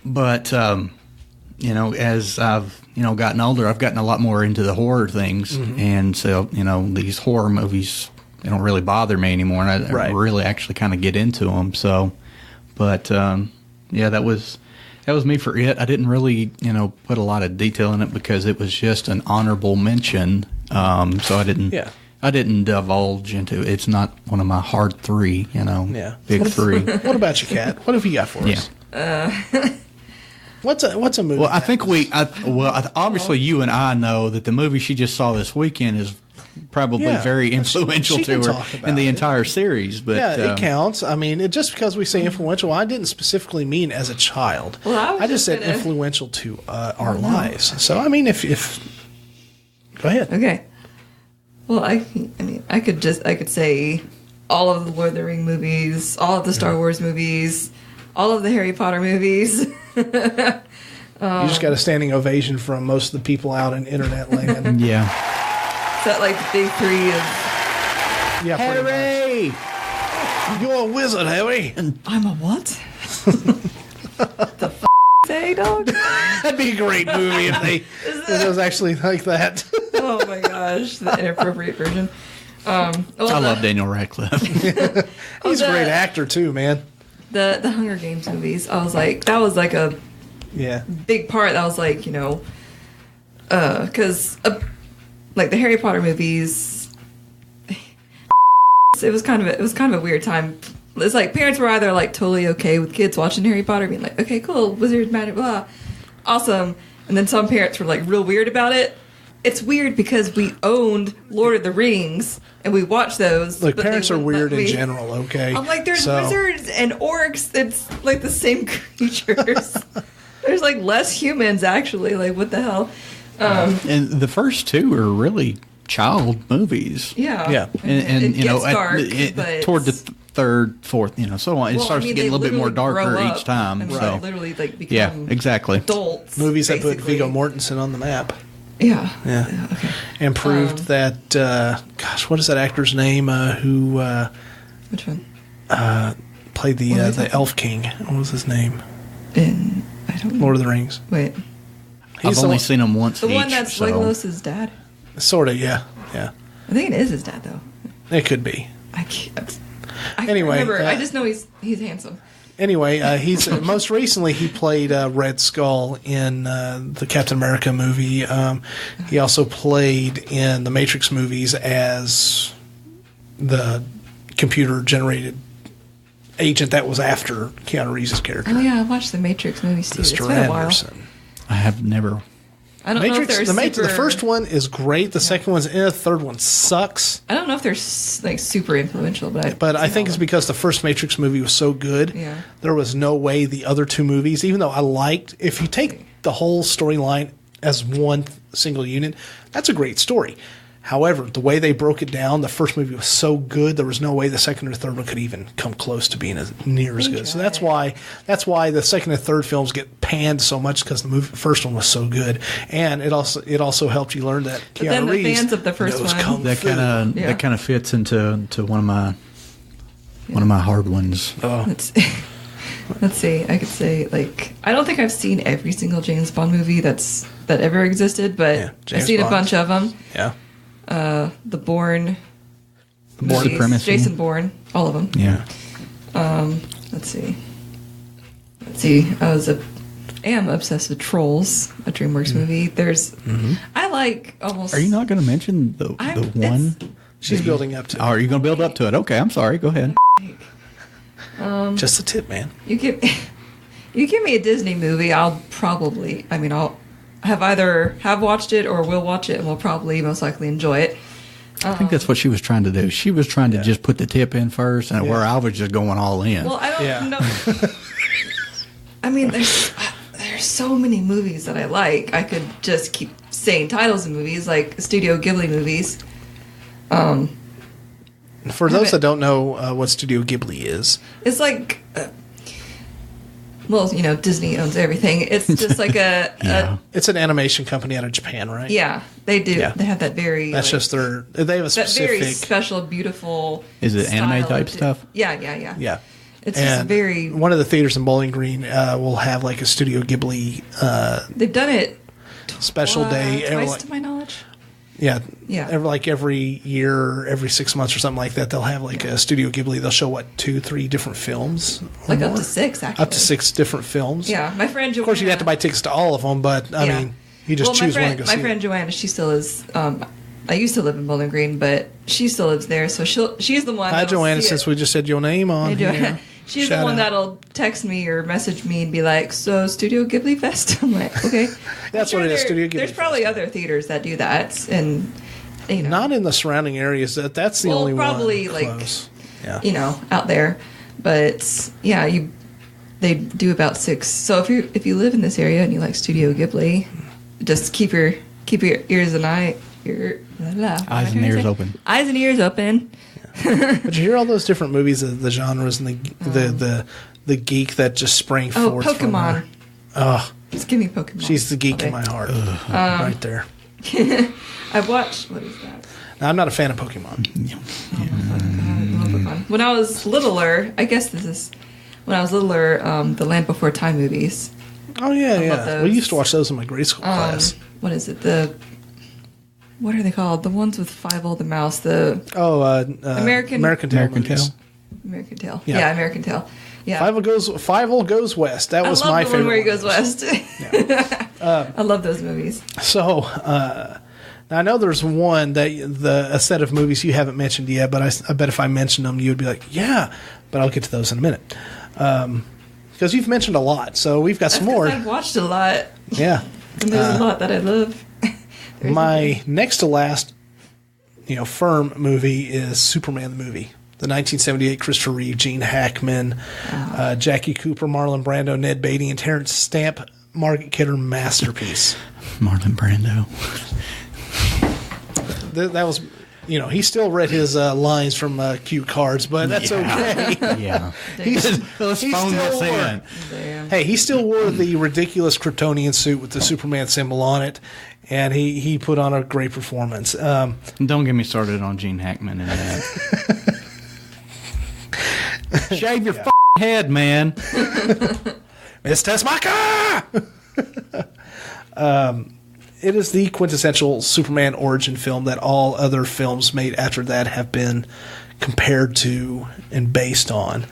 B: But, as I've, gotten older, I've gotten a lot more into the horror things.
A: Mm-hmm.
B: And so, these horror movies, they don't really bother me anymore. And I really actually kind of get into them. So, but, that was me for it. I didn't really, put a lot of detail in it because it was just an honorable mention. So I didn't.
A: Yeah.
B: I didn't divulge into it. It's not one of my hard 3, big 3.
A: What about you, Kat? What have you got for us? What's a movie?
B: Well, I think obviously you and I know that the movie she just saw this weekend is probably very influential
A: she
B: to
A: can
B: her
A: talk
B: in the
A: about
B: entire series. But
A: it counts. I mean, just because we say influential, I didn't specifically mean as a child.
C: Well,
A: I just said influential to our lives. So, I mean, if go ahead.
C: Okay. Well, I mean, I could say all of the Lord of the Rings movies, all of the Star Wars movies, all of the Harry Potter movies.
A: You just got a standing ovation from most of the people out in internet land.
B: yeah.
C: Is that like the big 3 of...
A: Yeah,
B: Harry!
A: You're a wizard, Harry.
C: I'm a what? The say, dog?
A: That'd be a great movie if it was actually like that.
C: Oh my gosh, the inappropriate version.
B: I love Daniel Radcliffe.
A: He's a great actor too, man.
C: The Hunger Games movies. I was like, that was like a big part. That was like, because like the Harry Potter movies, it was kind of a weird time. It's like parents were either like totally okay with kids watching Harry Potter, being like, okay, cool, wizard magic, blah, awesome, and then some parents were like real weird about it. It's weird because we owned Lord of the Rings and we watched those.
A: Look, parents are weird in general, okay?
C: I'm like, there's wizards and orcs. It's like the same creatures. There's like less humans, actually. Like, what the hell?
B: And the first 2 are really child movies.
C: Yeah.
B: And
C: it gets dark, but
B: toward the 3rd, 4th, so on. It starts to get a little bit more darker each time.
C: And
B: so
C: literally like become
B: exactly.
C: adults.
A: Movies
C: basically.
A: that put Viggo Mortensen on the map.
C: Yeah.
A: Okay. And proved that, what is that actor's name who...
C: Which one?
A: Played the Elf King. What was his name?
C: I don't know.
A: Lord of the Rings.
C: Wait.
B: I've only seen him once.
C: The one that's Legolas's dad?
A: Sort of, yeah.
C: I think it is his dad, though.
A: It could be.
C: I can't
A: Anyway,
C: remember. I just know he's handsome.
A: Anyway, he's most recently he played Red Skull in the Captain America movie. He also played in the Matrix movies as the computer generated agent that was after Keanu Reeves' character.
C: Oh yeah, I watched the Matrix movies too. It's
A: Mr.
C: been a while.
A: Anderson.
B: I have never.
C: I don't know if
A: Matrix,
C: they're
A: the first one is great. The second one's the third one sucks.
C: I don't know if they're like super influential, but
A: I think it's because the first Matrix movie was so good.
C: Yeah.
A: There was no way the other two movies, even though I liked, if you take the whole storyline as one single unit, that's a great story. However, the way they broke it down, the first movie was so good, there was no way the second or third one could even come close to being near as good. So that's why the second and third films get panned so much, because the first one was so good, and it also helped you learn that
C: But then
A: Keanu
C: the
A: Reeves
C: fans of the first
A: knows
C: one-
A: kung
B: That
A: fu.
B: kind of fits into one of my hard ones.
A: Oh,
C: Let's see. I could say, like, I don't think I've seen every single James Bond movie that ever existed, but
A: Yeah,
C: I've
A: James
C: seen a
A: Bond.
C: bunch of them.
A: yeah.
C: The Bourne,
B: Bourne
C: movies,
B: Supremacy.
C: Jason Bourne, all of them.
B: Yeah.
C: Let's see. I am obsessed with Trolls, a DreamWorks movie. There's, I like almost.
B: Are you not going to mention the one?
A: She's building up to it.
B: Oh, are you going to build up to it? Okay, I'm sorry. Go ahead.
A: Just the tip, man.
C: You give me a Disney movie, I'll have watched it or will watch it, and will probably most likely enjoy it.
B: I think that's what she was trying to do. She was trying to just put the tip in first, and where I was just going all in.
C: Well, I don't
A: Yeah.
C: know. I mean, there's so many movies that I like. I could just keep saying titles of movies, like Studio Ghibli movies.
A: For those that don't know what Studio Ghibli is,
C: It's like, Disney owns everything. It's just like
B: Yeah.
A: it's an animation company out of Japan, right?
C: they do.
A: Yeah.
C: They have that very.
A: That's
C: like,
A: just they have a
C: that very
A: specific.
C: special, beautiful.
B: Is it anime
C: style
B: type
C: of
B: stuff?
C: Yeah.
A: Yeah.
C: It's just very.
A: One of the theaters in Bowling Green will have like a Studio Ghibli
C: They've done it
A: special day.
C: twice, to my knowledge.
A: Yeah.
C: Yeah.
A: Every year, every 6 months or something like that, they'll have like a Studio Ghibli. They'll show 2-3 different films, or
C: Like up
A: more?
C: to 6, actually.
A: Up to 6 different films.
C: Yeah, my friend Joanna.
A: Of course, you'd have to buy tickets to all of them, but I mean, you just choose one and go see
C: My friend
A: it.
C: Joanna, she still is. I used to live in Bowling Green, but she still lives there, so she's the one.
A: Hi,
C: that'll
A: Joanna.
C: see
A: Since
C: it.
A: we just said your name on
C: Hey, Joanna.
A: here,
C: She's
A: shout
C: the one
A: out.
C: that'll text me or message me and be like, "So Studio Ghibli Fest." I'm like, okay.
A: That's
C: I'm
A: what it is,
C: there-
A: Studio Ghibli
C: There's probably
A: Fest.
C: other theaters that do that, and
A: Not in the surrounding areas. That's the only
C: probably
A: one
C: like
A: close. Yeah.
C: out there. But yeah, they do about 6. So if you live in this area and you like Studio Ghibli, just keep your ears and eyes
B: Eyes and ears open.
C: Eyes and ears open.
A: But you hear all those different movies, the genres, and the geek that just sprang
C: Oh,
A: forth from
C: Pokemon.
A: her. Oh,
C: Just give me Pokemon.
A: she's the geek
C: Okay.
A: in my heart, right there.
C: I've watched. What is that?
A: Now, I'm not a fan of Pokemon.
C: When I was littler, I guess this is when I was littler. The Land Before Time movies.
A: Oh yeah,
C: love
A: yeah.
C: those.
A: We used to watch those in my grade school class.
C: What is it? What are they called? The ones with Fievel the mouse. The
A: Oh,
C: American-
A: Tale.
B: American
A: movies.
B: Tail.
C: American Tail.
A: Yeah.
C: Yeah, American Tail. Yeah.
A: Fievel goes west. That was
C: I love
A: my
C: the
A: favorite.
C: one where he
A: one
C: goes
A: of those.
C: west. I love those movies.
A: So, now I know there's one that a set of movies you haven't mentioned yet, but I bet if I mentioned them, you'd be like, yeah. But I'll get to those in a minute. Because you've mentioned a lot, so we've got some
C: That's 'cause
A: more.
C: I've watched a lot,
A: Yeah.
C: and there's a lot that I love. There's
A: My next to last, firm movie is Superman the movie. The 1978 Christopher Reeve, Gene Hackman, Jackie Cooper, Marlon Brando, Ned Beatty, and Terrence Stamp, Margaret Kidder masterpiece.
B: Marlon Brando.
A: That was, he still read his lines from cue cards, but that's okay.
B: Yeah.
A: Let's
B: phone this in.
C: Damn.
A: Hey, he still wore the ridiculous Kryptonian suit with the Superman symbol on it, and he put on a great performance.
B: Don't get me started on Gene Hackman and that. Shave your head, man.
A: Mr. Teschmacher! It is the quintessential Superman origin film that all other films made after that have been compared to and based on.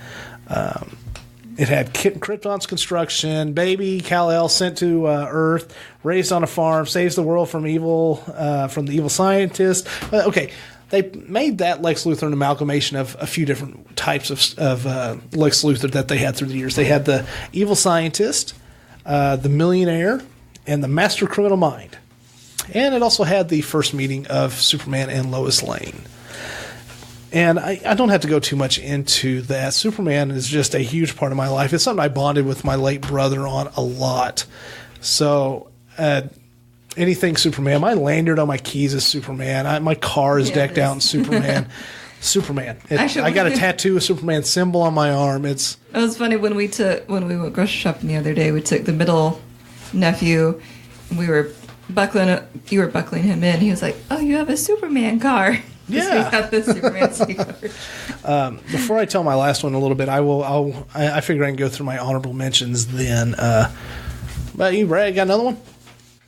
A: It had Krypton's construction, baby Kal-El sent to Earth, raised on a farm, saves the world from the evil scientist. Okay, they made that Lex Luthor an amalgamation of a few different types of Lex Luthor that they had through the years. They had the evil scientist, the millionaire, and the master criminal mind. And it also had the first meeting of Superman and Lois Lane. And I don't have to go too much into that. Superman is just a huge part of my life. It's something I bonded with my late brother on a lot. So anything Superman. My lanyard on my keys is Superman. My car is decked out in Superman. Superman. I got a tattoo of Superman symbol on my arm. It
C: was funny when we went grocery shopping the other day. We took the middle nephew. We were you were buckling him in. He was like, "Oh, you have a Superman car."
A: Yeah,
C: we got the Superman sticker.
A: Before I tell my last one a little bit, I figure I can go through my honorable mentions then. But you, Brad, got another one?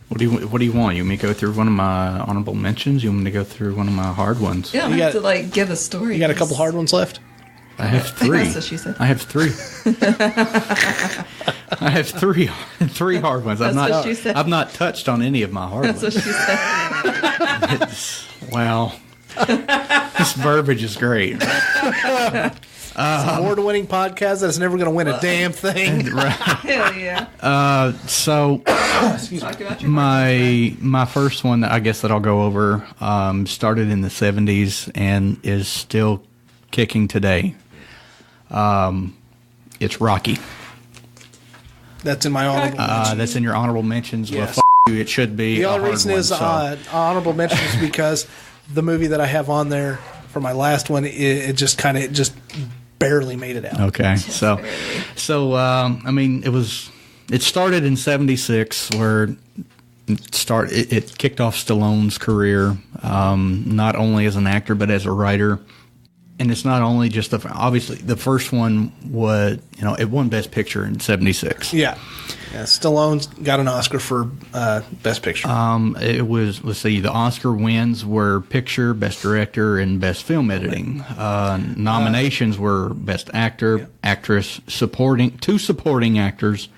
B: What do you want? You want me to go through one of my honorable mentions? You want me to go through one of my hard ones?
C: Yeah, I have to give a story.
A: You got a couple hard ones left?
B: I have 3.
C: That's what she said.
B: I have 3. I have three hard ones.
C: What she said.
B: I've not touched on any of my hard
C: That's
B: ones.
C: what she said.
B: Wow. This verbiage is great.
A: It's an award-winning podcast that's never going to win a damn thing.
C: Hell yeah.
B: So my first one, I guess, that I'll go over started in the 70s and is still kicking today. It's Rocky.
A: That's in my honorable mentions.
B: That's in your honorable mentions.
A: Yes.
B: Well, you, it should be.
A: The only reason is honorable mentions is because the movie that I have on there for my last one, it just barely made it out.
B: Okay, so I mean, it started in '76 where it kicked off Stallone's career, not only as an actor but as a writer. And it's not only just obviously the first one was, it won Best Picture in '76.
A: Yeah. Stallone's got an Oscar for Best Picture.
B: It was, let's see, the Oscar wins were Picture, Best Director, and Best Film Editing. Nominations were Best Actor, Actress, two supporting actors,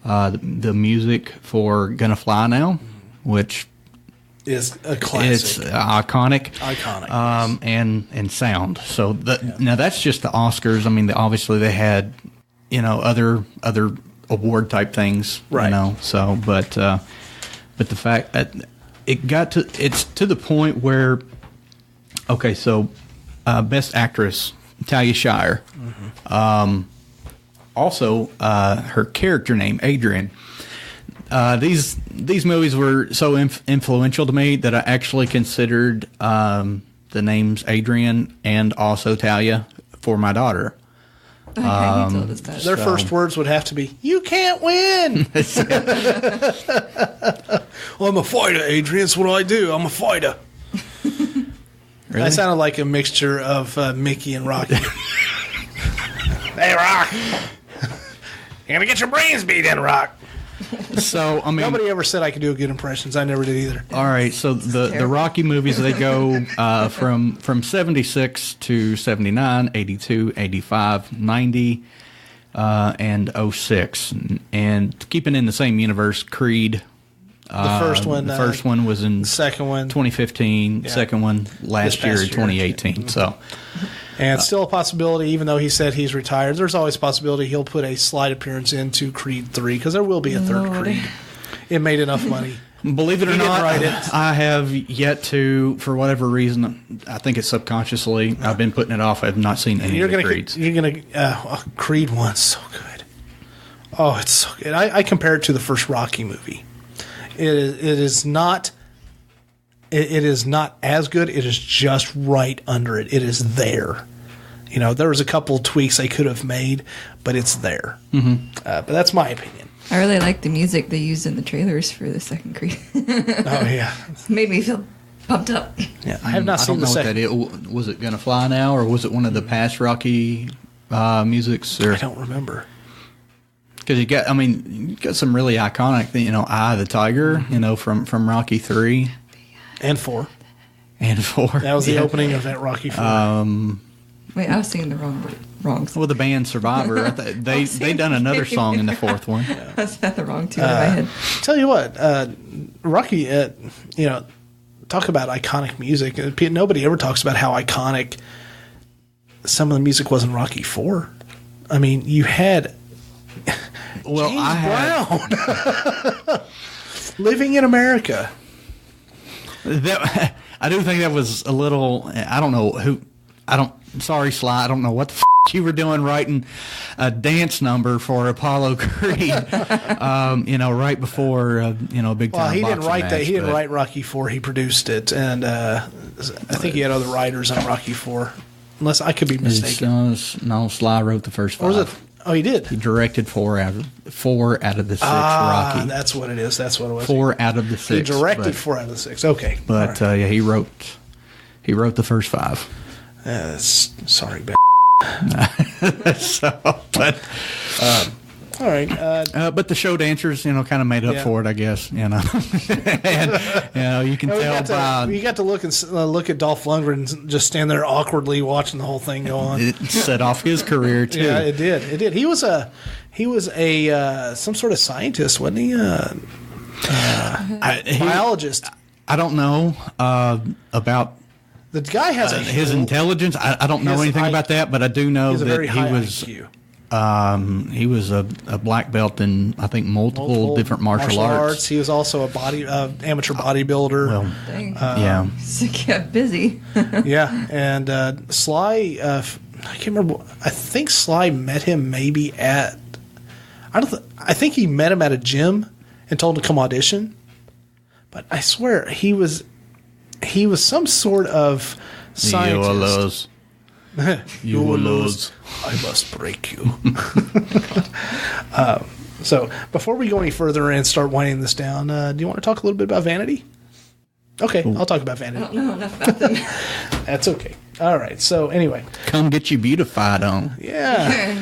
B: the music for Gonna Fly Now, which
A: is a classic.
B: It's iconic.
A: Iconic.
B: And sound. So now that's just the Oscars. I mean, obviously they had, other award type things,
A: right?
B: So, but the fact that it's to the point where, okay, so Best Actress, Talia Shire. Mm-hmm. Also, her character name, Adrian. These movies were so influential to me that I actually considered the names Adrian and also Talia for my daughter.
C: You told us that.
A: Their first words would have to be, "You can't win." Well, I'm a fighter, Adrian. That's what I do. I'm a fighter.
B: Really?
A: I sounded like a mixture of Mickey and Rocky. Hey, Rock. You're going to get your brains beat in, Rock.
B: So, I mean,
A: nobody ever said I could do good impressions. I never did either.
B: All right, so the Rocky movies, they go from 76 to 79, 82, 85, 90, and 06. And keeping in the same universe, Creed.
A: The first one.
B: The first one was in
A: the second one
B: 2015. Yeah. Second one last year, 2018. Mm-hmm. So,
A: and it's still a possibility, even though he said he's retired. There's always a possibility he'll put a slight appearance into Creed 3 because there will be a third Creed. It made enough money.
B: Believe it or not, I have yet to, for whatever reason, I think it's subconsciously, I've been putting it off. I have not seen any of the Creeds.
A: Creed 1's so good. Oh, it's so good. I compare it to the first Rocky movie. It is not as good. It is just right under it. It is there. There was a couple of tweaks they could have made, but it's there. Mm-hmm. But that's my opinion.
C: I really like the music they used in the trailers for the second Creed.
A: Oh yeah,
C: made me feel pumped up.
A: Yeah, I have not seen the second.
B: I don't know what that is. Was it Gonna Fly Now, or was it one of the past Rocky musics? Or?
A: I don't remember.
B: Because you got some really iconic, Eye of the Tiger, from Rocky 3
A: and 4.
B: That
A: was the opening of that Rocky 4.
C: Wait, I was singing the wrong song.
B: Well, the band Survivor, they done another song in the fourth one.
C: I said the wrong tune in my head.
A: Tell you what, Rocky, talk about iconic music. Nobody ever talks about how iconic some of the music was in Rocky IV. I mean, you had James Brown living in America.
B: I do think that was a little. I don't know who. Sorry, Sly. I don't know what the you were doing writing a dance number for Apollo Creed. Right before a big time.
A: Well, he didn't write
B: match,
A: that. He didn't write Rocky IV. He produced it, and I think he had other writers on Rocky IV. Unless I could be mistaken.
B: No, Sly wrote the first 5.
A: Or was it? Oh, he did.
B: He directed 4 out of the 6 Rocky.
A: That's what it is. That's what it was.
B: 4 out of the 6.
A: He directed 4 out of the 6. Okay,
B: but
A: right.
B: he wrote the first 5.
A: Sorry, Ben. All right.
B: But the show dancers, kind of made up for it, I guess. And you can tell by
A: you got to look at Dolph Lundgren just stand there awkwardly watching the whole thing go on.
B: It set off his career too.
A: Yeah, it did. It did. He was a some sort of scientist, wasn't he? Biologist.
B: I don't know about.
A: The guy has
B: his intelligence. I don't know anything about that, but I do know that he was a black belt in, I think, multiple different martial arts.
A: He was also a amateur bodybuilder.
B: Well,
C: yeah, he kept busy.
A: Yeah, and Sly, I can't remember. I think Sly met him maybe at. I think he met him at a gym and told him to come audition. But I swear he was some sort of scientist.
B: You will lose.
A: I must break you. So before we go any further and start winding this down, do you want to talk a little bit about Vanity? Okay, I'll talk about Vanity.
C: I don't know enough about them.
A: That's okay. All right. So anyway,
B: come get you beautified on.
A: Yeah.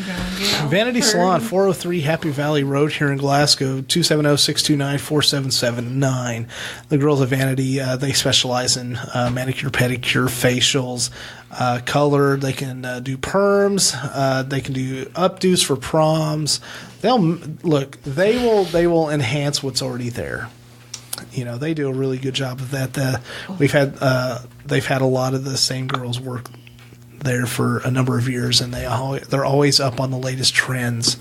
A: Vanity Salon, 403 Happy Valley Road here in Glasgow, 270-629-4779. The girls at Vanity, they specialize in manicure, pedicure, facials, color. They can do perms. They can do updos for proms. They will enhance what's already there. They do a really good job of that. They've had a lot of the same girls work there for a number of years, and they're always up on the latest trends,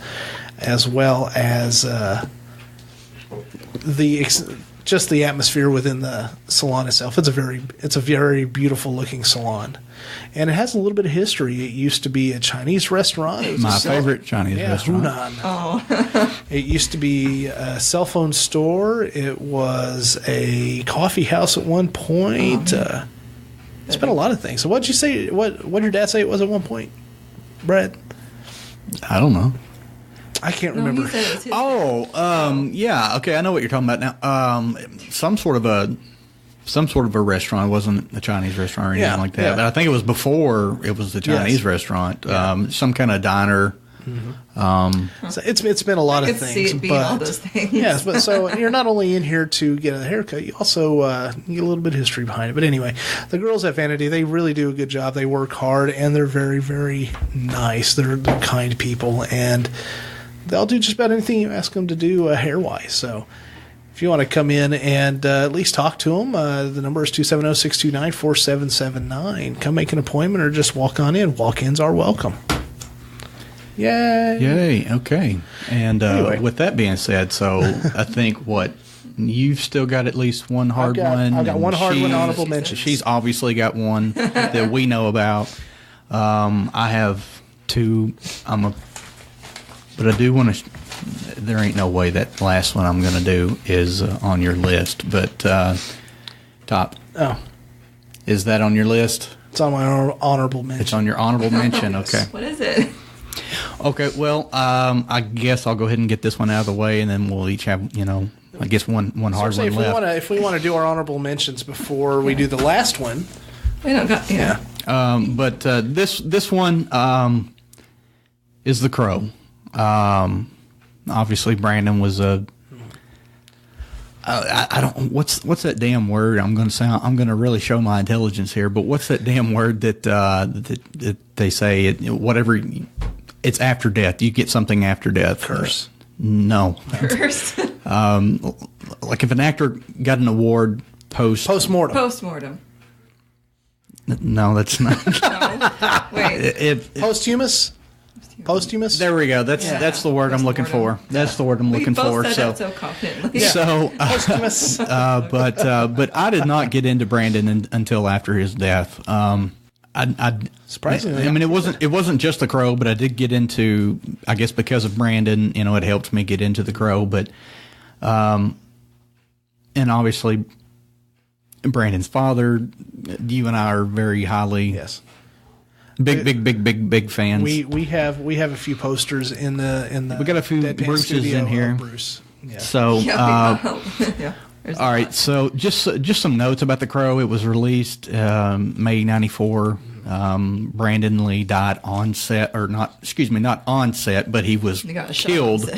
A: as well as the atmosphere within the salon itself. It's a very beautiful looking salon, and it has a little bit of history. It used to be a Chinese restaurant. It was
B: my favorite Chinese restaurant.
A: Hunan.
C: Oh.
A: It used to be a cell phone store. It was a coffee house at one point. It's been a lot of things. So what did you say? What did your dad say it was at one point, Brad?
B: I don't know.
A: I can't remember.
C: He said it was his
B: yeah. Okay, I know what you're talking about now. Some sort of a restaurant. It wasn't a Chinese restaurant or anything like that.
A: Yeah.
B: But I think it was before it was the Chinese restaurant. Some kind of diner.
A: Mm-hmm. So it's been a lot of things.
C: See it being all those things.
A: Yes, but so you're not only in here to get a haircut, you also get a little bit of history behind it. But anyway, the girls at Vanity, they really do a good job. They work hard, and they're very, very nice. They're kind people, and they'll do just about anything you ask them to do hair-wise. So if you want to come in and at least talk to them, the number is 270-629-4779. Come make an appointment or just walk on in. Walk-ins are welcome. Yay.
B: Yay. Okay. And
A: Anyway.
B: with that being said, so I think you've still got at least one hard one.
A: I've got
B: and
A: one hard one, honorable mention.
B: She's obviously got one that we know about. I have 2. But I do want to. There ain't no way that last one I'm going to do is on your list. But Top.
A: Oh,
B: Is that on your list?
A: it's on my honorable mention.
B: It's on your honorable mention. Okay.
C: What is it?
B: Okay. Well, I guess I'll go ahead and get this one out of the way, and then we'll each have, I guess one hard
A: So
B: one left.
A: if we want to do our honorable mentions before we do the last one,
C: We don't got. Yeah.
B: But this one is The Crow. Obviously, Brandon was a. I don't. What's that damn word? I'm going to really show my intelligence here. But what's that damn word that they say? Whatever. It's after death. You get something after death.
A: curse.
B: No.
C: First.
B: Like if an actor got an award
A: Postmortem.
C: Postmortem.
B: No, that's not.
C: No. Wait.
A: Posthumous. Posthumous.
B: There we go. That's the word I'm looking for. That's the word I'm looking for.
C: Both said that so confidently.
B: So,
A: Posthumous.
B: but I did not get into Brandon until after his death.
A: Surprisingly,
B: I mean, it wasn't just The Crow, but I did get into, I guess because of Brandon, it helped me get into The Crow. But, and obviously, Brandon's father, you and I are very highly big fans.
A: We have a few posters in the.
B: We got a few
A: Deadpan
B: Bruces
A: studio
B: in here.
A: of Bruce. Yeah.
B: So,
C: Yeah.
B: all right. So just some notes about The Crow. It was released May '94. Brandon Lee died on set, or not? Excuse me, not on set, but he was killed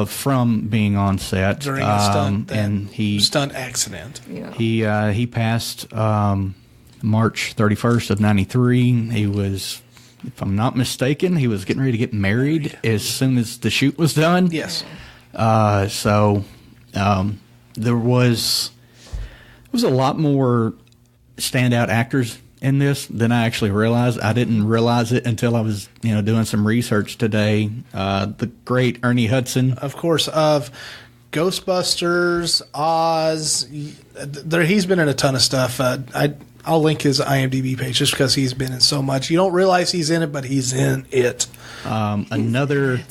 B: from being on set
A: during a stunt.
B: And he
A: stunt accident.
C: Yeah.
B: He passed March 31st of *93. He was, if I'm not mistaken, he was getting ready to get married as soon as the shoot was done.
A: Yes.
B: So there was a lot more standout actors in this than I actually realized. I didn't realize it until I was, doing some research today. The great Ernie Hudson,
A: of course, of Ghostbusters, Oz. He's been in a ton of stuff. I'll link his IMDb page just because he's been in so much. You don't realize he's in it, but he's in it.
B: Another.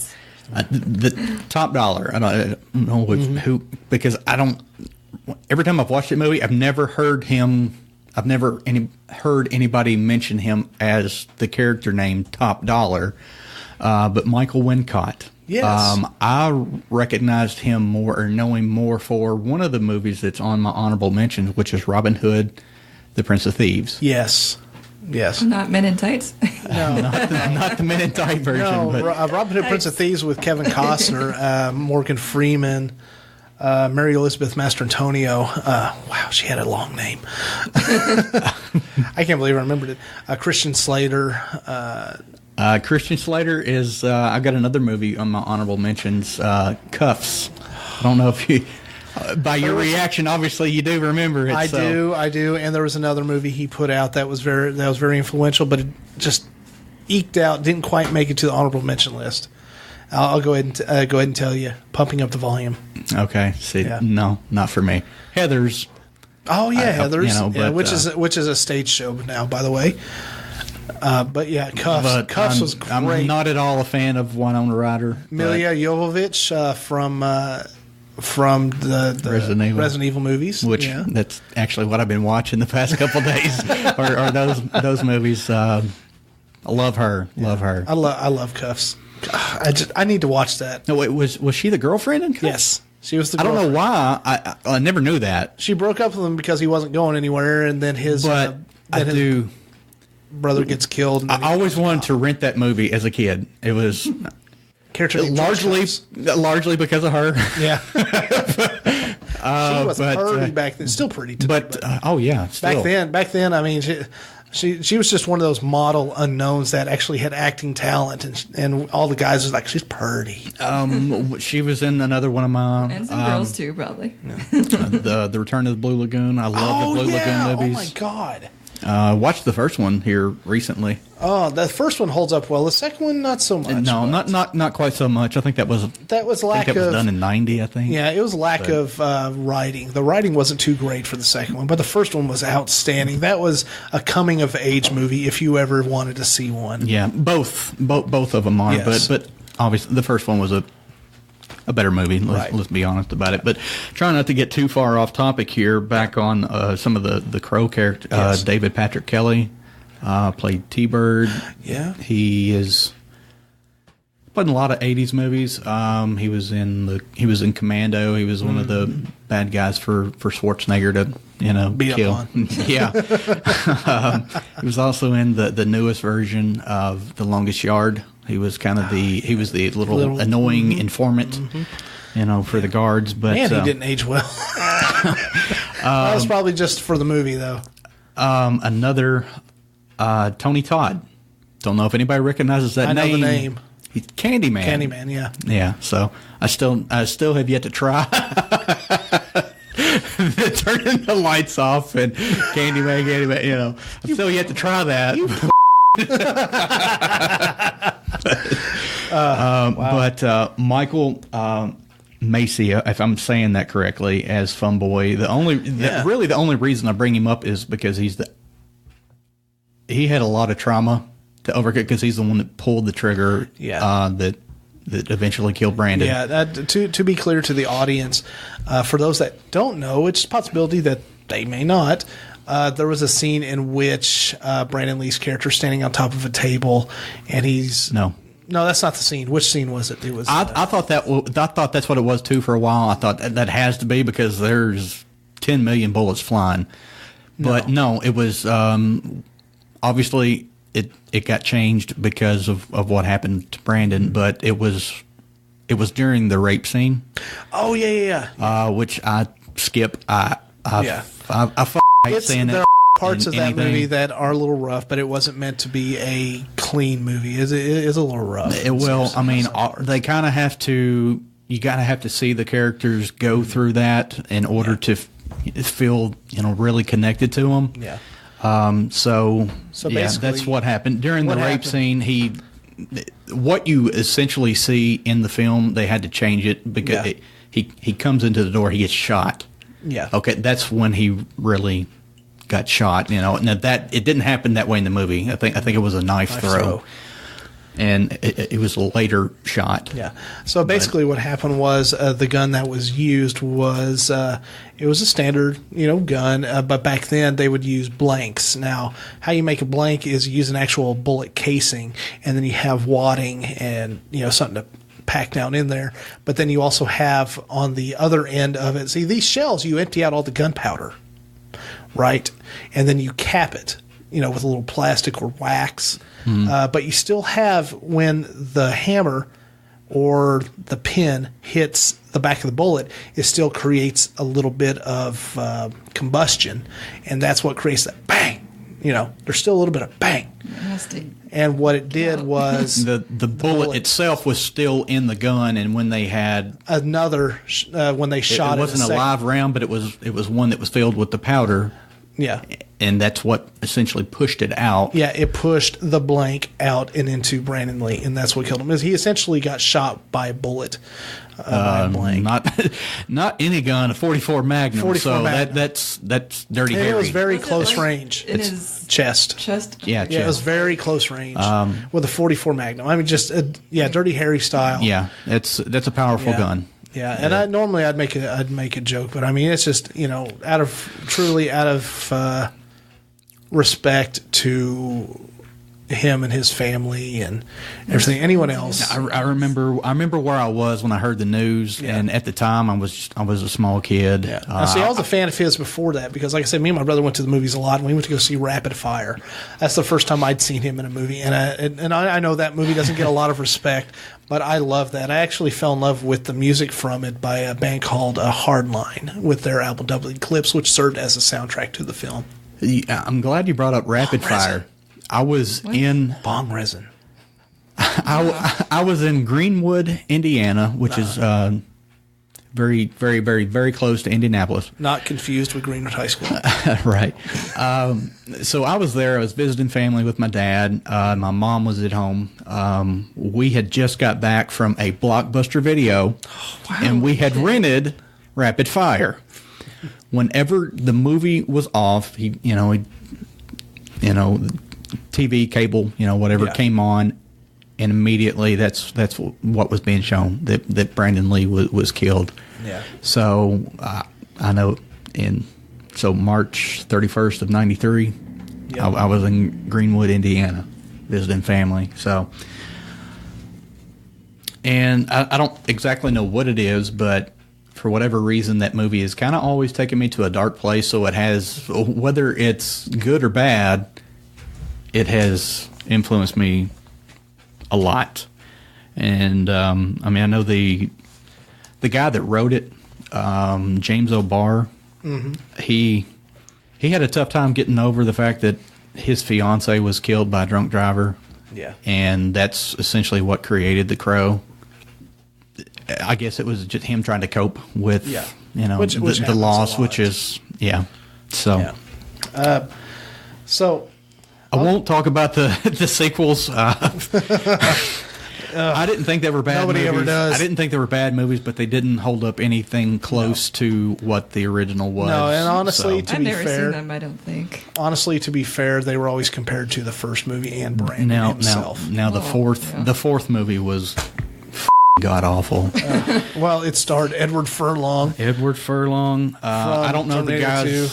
B: The Top Dollar. I don't know who, because I don't. Every time I've watched that movie, I've never heard him. I've never heard anybody mention him as the character name Top Dollar. But Michael Wincott.
A: Yes.
B: I recognized him more, or know him more, for one of the movies that's on my honorable mentions, which is Robin Hood, the Prince of Thieves.
A: Yes.
C: Not Men in Tights.
A: No,
B: not the Men in Tight version.
A: No,
B: but
A: Robin Hood, Prince of Thieves with Kevin Costner, Morgan Freeman, Mary Elizabeth Mastrantonio. Wow, she had a long name. I can't believe I remembered it. Christian Slater.
B: Christian Slater is. I've got another movie on my honorable mentions. Cuffs. I don't know if you. By your reaction, obviously you do remember it.
A: I do, and there was another movie he put out that was very influential, but it just eked out, didn't quite make it to the honorable mention list. I'll go ahead and tell you, Pumping Up the Volume.
B: Okay, see, no, not for me. Heathers.
A: Oh yeah, Heathers,
B: but,
A: which is a stage show now, by the way. But yeah, Cuffs was great.
B: I'm not at all a fan of Winona Ryder.
A: Milla Jovovich from the Resident Evil movies,
B: which that's actually what I've been watching the past couple days, or those movies. I love her. I love Cuffs. I need to watch that. No, wait, was she the girlfriend in Cuffs?
A: Yes, she was the
B: I
A: girlfriend.
B: don't know why. I never knew that.
A: She broke up with him because he wasn't going anywhere, and then his brother gets killed. And
B: I always wanted to rent that movie as a kid. It was largely because of her.
A: Yeah. She was pretty back then. Still pretty today.
B: But oh yeah, still.
A: Back then, I mean, she was just one of those model unknowns that actually had acting talent, and all the guys was like, she's pretty.
B: She was in another one of my
C: and some girls too, probably.
B: the Return of the Blue Lagoon. I love the Blue Lagoon movies.
A: Oh my god.
B: Watched the first one here recently.
A: Oh, the first one holds up well. The second one, not so much.
B: No, not quite so much. I think that was
A: lack of.
B: Was done in '90, I think.
A: Yeah, it was lack of writing. The writing wasn't too great for the second one, but the first one was outstanding. That was a coming of age movie if you ever wanted to see one.
B: Yeah, both of them are,
A: yes.
B: but obviously the first one was a better movie. Let's be honest about it. But trying not to get too far off topic here, back on some of the Crow character.
A: Yes.
B: David Patrick Kelly played T-Bird.
A: Yeah,
B: he is played in a lot of '80s movies. He was in Commando. He was one of the bad guys for Schwarzenegger to
A: beat
B: kill.
A: up on.
B: Yeah. He was also in the newest version of The Longest Yard. He was kind of the little annoying informant, for the guards. But
A: man, he didn't age well. That was probably just for the movie, though.
B: Another Tony Todd. Don't know if anybody recognizes that name.
A: I know the name.
B: He's Candyman.
A: Candyman, yeah.
B: Yeah. So I still have yet to try. turning the lights off and Candyman, you know. I'm still yet to try that. Wow. But Michael Macy, if I'm saying that correctly, as Funboy, really the only reason I bring him up is because he had a lot of trauma to overcome, because he's the one that pulled the trigger that eventually killed Brandon.
A: Yeah, to be clear to the audience, for those that don't know, it's a possibility that they may not. There was a scene in which Brandon Lee's character is standing on top of a table, and he's no, that's not the scene. Which scene was it? It was.
B: I thought that's what it was too for a while. I thought that has to be because there's 10 million bullets flying, but no, it was obviously it got changed because of what happened to Brandon, but it was during the rape scene.
A: Oh yeah.
B: Which I skip. I hate saying that.
A: There are parts of that movie that are a little rough, but it wasn't meant to be a clean movie. It is a little rough.
B: I mean, they kind of have to. You gotta have to see the characters go through that in order to feel really connected to them.
A: Yeah.
B: So that's what happened during the rape scene. What you essentially see in the film, they had to change it because he comes into the door, he gets shot.
A: Yeah.
B: Okay, that's when he really got shot. Now that it didn't happen that way in the movie. I think it was a knife throw. And it was a later shot.
A: Yeah. So basically, what happened was the gun that was used was it was a standard, gun. But back then they would use blanks. Now, how you make a blank is you use an actual bullet casing, and then you have wadding and something to pack down in there. But then you also have on the other end of it. See, these shells, you empty out all the gunpowder, right? And then you cap it, with a little plastic or wax. But you still have, when the hammer or the pin hits the back of the bullet, it still creates a little bit of combustion, and that's what creates that bang. There's still a little bit of bang. And what it did was
B: the bullet itself was still in the gun, and when they had
A: another, when they shot
B: it wasn't a live round, but it was one that was filled with the powder.
A: Yeah.
B: And that's what essentially pushed it out.
A: Yeah, it pushed the blank out and into Brandon Lee, and that's what killed him. Is he essentially got shot by a bullet, by a blank.
B: Not any gun, a 44 Magnum.
A: 44 Magnum.
B: That's Dirty Harry.
A: It was very close range.
C: In his
A: chest.
B: Yeah,
A: it was very close range with a 44 Magnum. I mean, just Dirty Harry style.
B: Yeah, that's a powerful gun.
A: Yeah, and I'd make a joke, but I mean, it's just out of respect to him and his family and everything. Anyone else?
B: I remember where I was when I heard the news, and at the time I was a small kid.
A: Yeah. I was a fan of his before that because, like I said, me and my brother went to the movies a lot, and we went to go see Rapid Fire. That's the first time I'd seen him in a movie, and I know that movie doesn't get a lot of respect, but I love that. I actually fell in love with the music from it by a band called Hardline with their album Double Eclipse, which served as a soundtrack to the film.
B: I'm glad you brought up Rapid Fire. I was in
A: Bong Resin.
B: I was in Greenwood, Indiana, which is very, very, very, very close to Indianapolis.
A: Not confused with Greenwood High School.
B: Right. So I was there. I was visiting family with my dad. My mom was at home. We had just got back from a Blockbuster video, and we had rented Rapid Fire. Whenever the movie was off, TV, cable, whatever came on, and immediately that's what was being shown, that Brandon Lee was killed.
A: Yeah.
B: So I know March 31st of 93, I was in Greenwood, Indiana, visiting family. So, and I don't exactly know what it is, but for whatever reason, that movie has kind of always taken me to a dark place. So it has, whether it's good or bad, it has influenced me a lot. And I know the guy that wrote it, James O'Barr, he had a tough time getting over the fact that his fiance was killed by a drunk driver.
A: Yeah. And
B: that's essentially what created The Crow. I guess it was just him trying to cope with you know,
A: Which
B: the
A: happens a
B: loss,
A: lot.
B: which is So
A: So
B: I won't talk about the sequels. I didn't think they were bad
A: Nobody
B: movies.
A: ever does.
B: I didn't think they were bad movies, but they didn't hold up anything close to what the original was.
A: No, and honestly, to
C: I've
A: be
C: never
A: fair,
C: seen them, I don't think.
A: honestly, to be fair, they were always compared to the first movie and Brandon himself.
B: Now the
C: Oh,
B: fourth movie was god awful.
A: Well, it starred Edward Furlong.
B: Edward Furlong. I don't know the
A: Terminator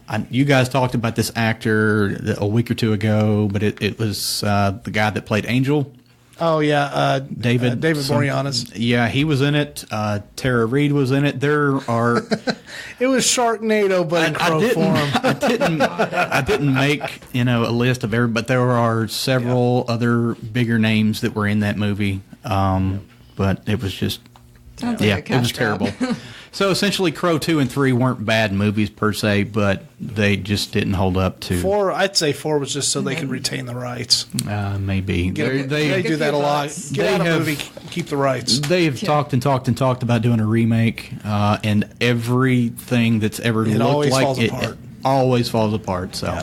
B: guys. You guys talked about this actor a week or two ago, but it was the guy that played Angel.
A: Oh yeah,
B: David
A: Boreanaz.
B: Yeah, he was in it. Tara Reid was in it. There are.
A: It was Sharknado, but in crow form.
B: I didn't make a list of every, but there are several other bigger names that were in that movie. But it was just
C: Sounds like a
B: it was
C: cash grab.
B: terrible. So essentially, Crow 2 and 3 weren't bad movies per se, but they just didn't hold up to
A: 4, I'd say 4 was just so they could retain the rights.
B: maybe.
A: They
C: Get
A: do
C: a
A: that
C: few
A: a lot.
C: bucks.
A: Get
B: They
A: out a
B: have-
A: movie, keep the rights.
B: They have talked and talked and talked about doing a remake, and everything that's ever looked
A: always
B: like
A: falls
B: it
A: apart.
B: always falls apart. So.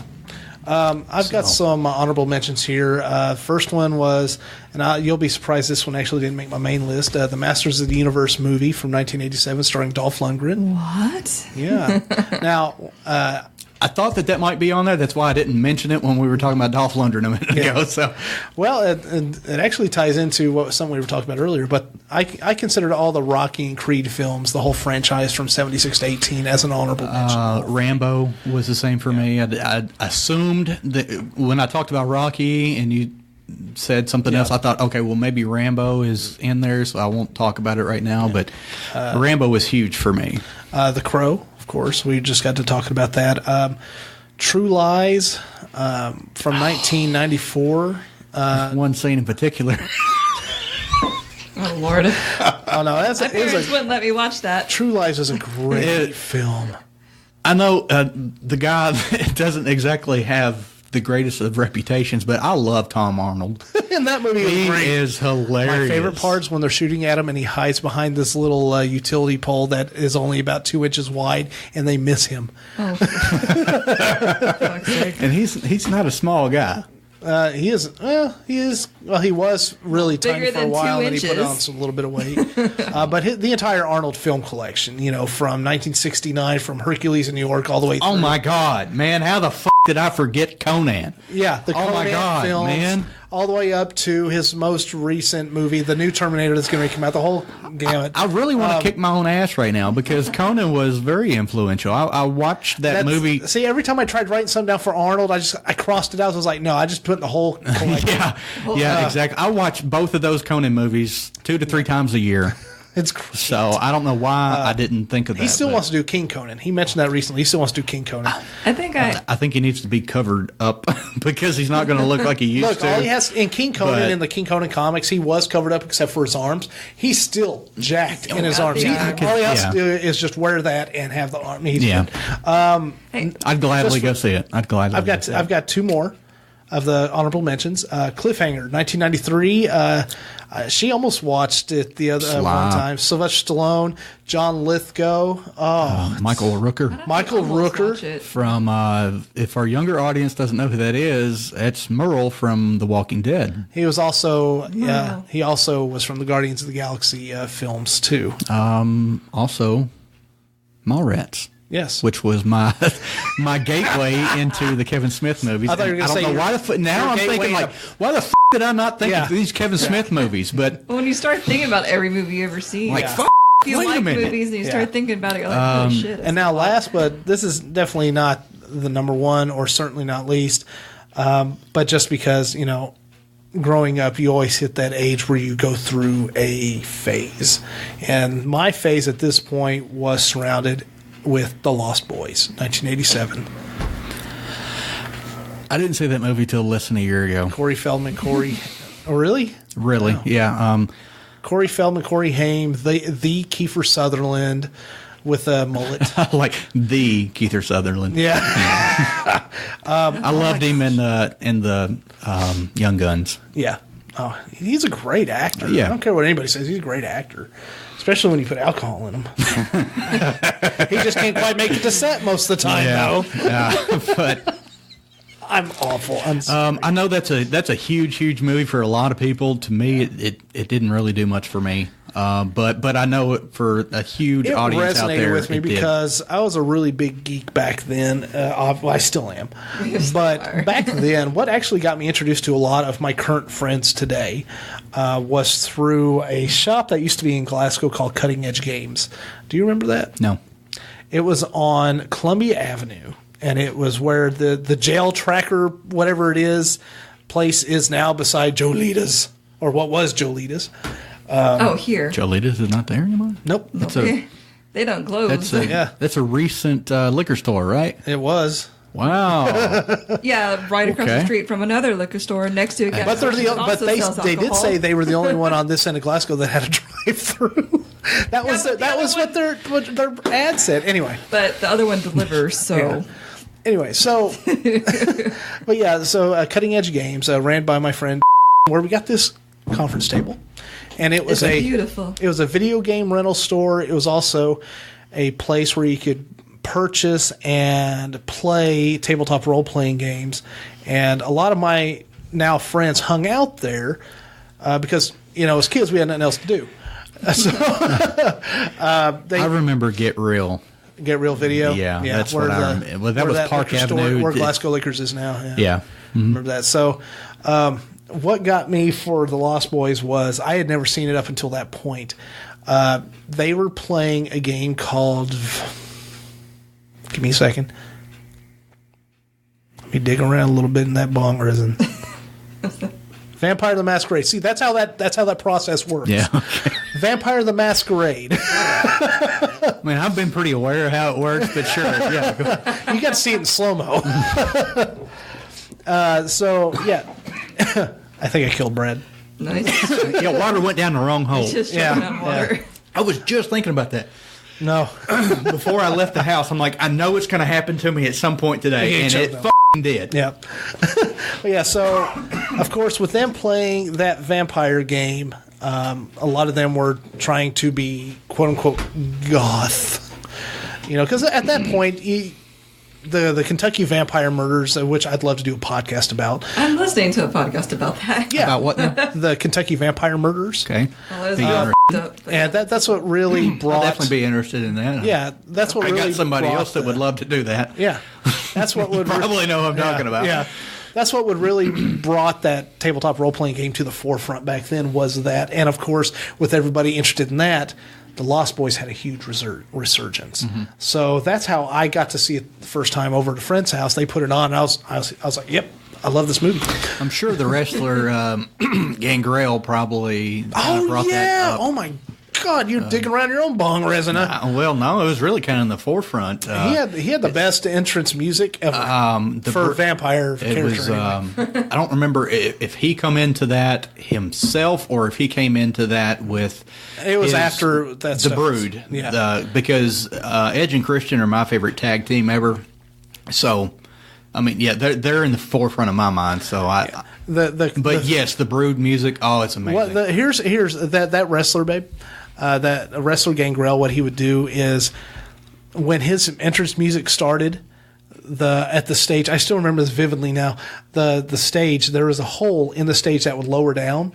A: I've got some honorable mentions here. First one was, and you'll be surprised this one actually didn't make my main list, the Masters of the Universe movie from 1987 starring Dolph Lundgren.
C: What?
A: Yeah. Now,
B: I thought that might be on there. That's why I didn't mention it when we were talking about Dolph Lundgren a minute ago. So,
A: well, it actually ties into something we were talking about earlier, but I considered all the Rocky and Creed films, the whole franchise from 76 to 18, as an honorable mention.
B: Rambo was the same for me. I assumed that when I talked about Rocky and you said something else, I thought, okay, well, maybe Rambo is in there, so I won't talk about it right now. But Rambo was huge for me.
A: The Crow, of course. We just got to talking about that. True Lies from 1994.
B: One scene in particular.
C: Oh, Lord.
A: Oh, no,
C: My parents wouldn't let me watch that.
A: True Lies is a great film.
B: I know the guy doesn't exactly have the greatest of reputations, but I love Tom Arnold.
A: And that movie is
B: He
A: great.
B: is hilarious.
A: My favorite part is when they're shooting at him and he hides behind this little utility pole that is only about 2 inches wide, and they miss him.
C: Oh. For fuck's sake.
B: And he's not a small guy.
A: He was really tiny
C: Bigger
A: for a
C: than
A: while,
C: 2
A: and he put
C: inches.
A: on a little bit of weight. But the entire Arnold film collection, from 1969, from Hercules in New York all the way through.
B: Oh my God, man! How the fuck did I forget Conan?
A: Yeah, the
B: Oh
A: Conan
B: my God,
A: films,
B: man.
A: all the way up to his most recent movie, the new Terminator that's going to come out, the whole gamut.
B: I really want to kick my own ass right now because Conan was very influential. I watched that movie.
A: See, every time I tried writing something down for Arnold, I crossed it out. I was like, no, I just put the whole collection.
B: Yeah, exactly. I watch both of those Conan movies 2 to 3 times a year.
A: It's great.
B: So I don't know why I didn't think of that.
A: He still
B: but
A: wants to do King Conan. He mentioned that recently. He still wants to do King Conan.
C: I think
B: I think he needs to be covered up because he's not going to look like he used
A: Look,
B: to.
A: all he has in King Conan,
B: But-
A: in the King Conan comics, he was covered up except for his arms. He's still jacked in his
C: got
A: arms.
C: the
A: All he has
B: yeah.
A: to do is just wear that and have the arm. He's
B: Yeah.
A: good.
C: Hey,
B: I'd gladly
A: Just-
B: go see it. I've
A: I've got 2 more of the honorable mentions. Cliffhanger, 1993. She almost watched it the other one
B: Slime.
A: time. Sylvester Stallone, John Lithgow.
B: Michael Rooker.
A: Michael
C: almost
A: Rooker.
C: watch it.
B: From if our younger audience doesn't know who that is, it's Merle from The Walking Dead.
A: He was also
C: Wow.
A: he also was from the Guardians of the Galaxy films too.
B: Also, Mallrats,
A: Yes.
B: which was my gateway into the Kevin Smith movies.
A: I thought you were
B: And
A: gonna
B: I don't
A: say
B: know why
A: your-
B: the now
A: your
B: I'm thinking
A: gateway
B: like,
A: up.
B: why the did I not think
A: Yeah.
B: of these Kevin Smith movies? But
C: When you start thinking about every movie you ever seen,
B: like,
A: Yeah.
C: if you
B: wait a
C: like
B: minute.
C: movies and you
A: Yeah.
C: start thinking about it, you're like, holy shit.
A: And now, last, but this is definitely not the number one, or certainly not least. But just because growing up, you always hit that age where you go through a phase, and my phase at this point was surrounded with The Lost Boys, 1987.
B: I didn't see that movie till less than a year ago.
A: Corey Feldman, Corey. Oh, really?
B: Really? Yeah.
A: Corey Feldman, Corey Haim, the Kiefer Sutherland with a mullet.
B: Like the Keith Sutherland.
A: Yeah.
B: I loved him in the Young Guns.
A: Yeah. Oh, he's a great actor.
B: Yeah.
A: I don't care what anybody says. He's a great actor, especially when you put alcohol in him. He just can't quite make it to set most of the time, though.
B: Yeah, but
A: I'm awful.
B: I know that's a huge movie for a lot of people. To me, it didn't really do much for me. But I know it for a huge audience out there.
A: It resonated with me because I was a really big geek back then. I still am. But back then, what actually got me introduced to a lot of my current friends today was through a shop that used to be in Glasgow called Cutting Edge Games. Do you remember that?
B: No.
A: It was on Columbia Avenue, and it was where the jail tracker, whatever it is, place is now beside Jolita's, or what was Jolita's.
C: Here.
B: Jolita's is not there anymore?
A: Nope.
C: They don't close.
B: That's a recent liquor store, right?
A: It was.
B: Wow.
C: Yeah, right across the street from another liquor store next to it.
A: But they did say they were the only one on this end of Glasgow that had a drive-through. That was what their ad said. Anyway.
C: But the other one delivers, so.
A: Yeah. Anyway, so Cutting Edge Games ran by my friend, where we got this conference table. And it was
C: beautiful.
A: It was a video game rental store. It was also a place where you could purchase and play tabletop role-playing games. And a lot of my now friends hung out there because, as kids, we had nothing else to do. So
B: I remember Get Real.
A: Get Real Video?
B: Yeah, that's what I remember. Well, that was Park Avenue.
A: Where Glasgow Liquors is now.
B: Yeah. Mm-hmm.
A: Remember that. So what got me for the Lost Boys was I had never seen it up until that point. They were playing a game called... Give me a second. Let me dig around a little bit in that bong resin. Vampire the Masquerade. See, that's how that process works.
B: Yeah. Okay.
A: Vampire the Masquerade.
B: I mean, I've been pretty aware of how it works, but sure. Yeah.
A: You got to see it in slow-mo. I think I killed Brad.
C: Nice.
B: Yeah, water went down the wrong hole.
C: Just chugging water.
A: Yeah.
B: I was just thinking about that.
A: No.
B: Before I left the house, I'm like, I know it's going to happen to me at some point today, and it f***ing did.
A: Yeah. So, of course, with them playing that vampire game, a lot of them were trying to be, quote-unquote, goth. Because at that point, the Kentucky Vampire Murders, which I'd love to do a podcast about.
C: I'm listening to a podcast about that.
A: Yeah.
B: About what now?
A: The Kentucky Vampire Murders.
B: Okay.
A: And that's what really brought...
B: I'll definitely be interested in that.
A: Yeah, that's what really
B: I got somebody else that would love to do that.
A: Yeah. That's what would...
B: Probably know what I'm talking about.
A: Yeah. That's what would really brought that tabletop role-playing game to the forefront back then was that. And, of course, with everybody interested in that, the Lost Boys had a huge resurgence. Mm-hmm. So that's how I got to see it the first time over at a friend's house. They put it on, and I was like, yep, I love this movie.
B: I'm sure the wrestler Gangrel probably brought that up.
A: Oh, my God, you're digging around your own bong resin, huh?
B: Well, no, it was really kind of in the forefront.
A: He had the best entrance music ever for vampire character.
B: I don't remember if he come into that himself or if he came into that with.
A: It was after that.
B: The Brood, because Edge and Christian are my favorite tag team ever. So, I mean, yeah, they're in the forefront of my mind. So yes, the Brood music. Oh, it's amazing.
A: Here's that wrestler, babe. That wrestler Gangrel, what he would do is when his entrance music started, at the stage, I still remember this vividly now. The stage, there was a hole in the stage that would lower down,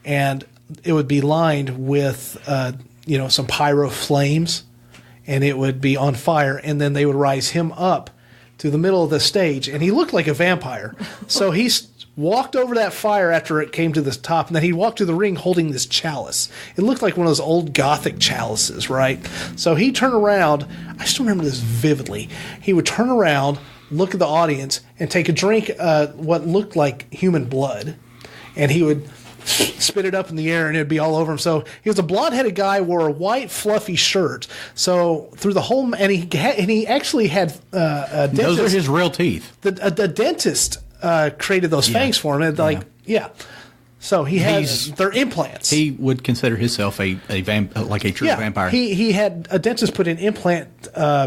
A: and it would be lined with some pyro flames, and it would be on fire, and then they would rise him up to the middle of the stage, and he looked like a vampire. So he walked over that fire after it came to the top, and then he walked to the ring holding this chalice. It looked like one of those old Gothic chalices, right? So he turned around. I still remember this vividly. He would turn around, look at the audience, and take a drink what looked like human blood, and he would spit it up in the air, and it'd be all over him. So he was a blonde-headed guy, wore a white fluffy shirt. So through the whole, and he actually had a dentist.
B: Those are his real teeth.
A: The dentist created those fangs for him. And So they're implants.
B: He would consider himself a true vampire.
A: He had a dentist put in implant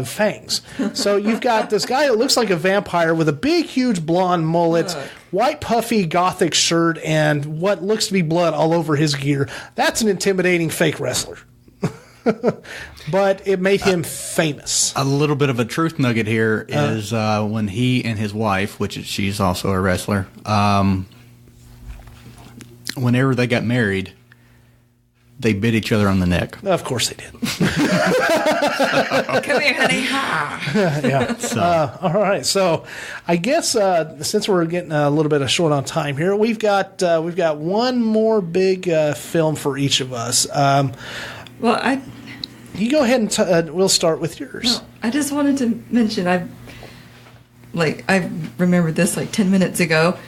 A: fangs. So you've got this guy that looks like a vampire with a big, huge blonde mullet, white puffy gothic shirt, and what looks to be blood all over his gear. That's an intimidating fake wrestler. But it made him famous.
B: A little bit of a truth nugget here is when he and his wife, she's also a wrestler, whenever they got married, they bit each other on the neck.
A: Of course they did.
C: Come here, honey. Ha.
A: Yeah. All right. So I guess since we're getting a little bit short on time here, we've got one more big film for each of us. You go ahead and we'll start with yours.
C: No, I just wanted to mention I remembered this 10 minutes ago,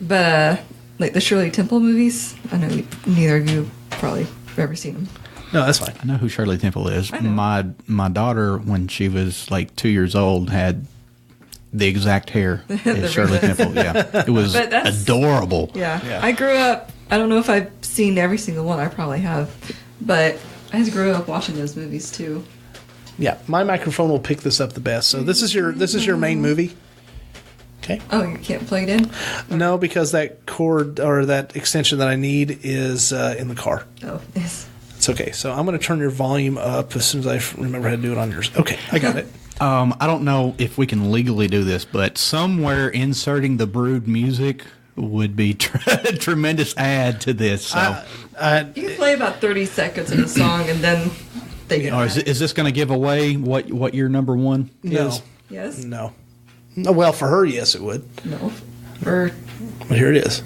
C: but the Shirley Temple movies. I know neither of you probably have ever seen them.
A: No, that's fine.
B: I know who Shirley Temple is. My daughter, when she was 2 years old, had the exact hair as Shirley Temple. Yeah, it was adorable.
C: Yeah. I grew up. I don't know if I've seen every single one. I probably have, but I just grew up watching those movies too.
A: Yeah, my microphone will pick this up the best. So this is your main movie. Okay.
C: Oh, you can't plug it in?
A: No, because that cord or that extension that I need is in the car.
C: Oh, yes.
A: It's okay. So I'm going to turn your volume up as soon as I remember how to do it on yours. Okay, I got it.
B: I don't know if we can legally do this, but somewhere inserting the Brood music would be a tremendous add to this. So.
C: You can play about 30 seconds of the song, and then they get
B: is this going to give away what your number one is?
C: Yes?
A: No. Well, for her, yes, it would.
C: No.
A: But here it is.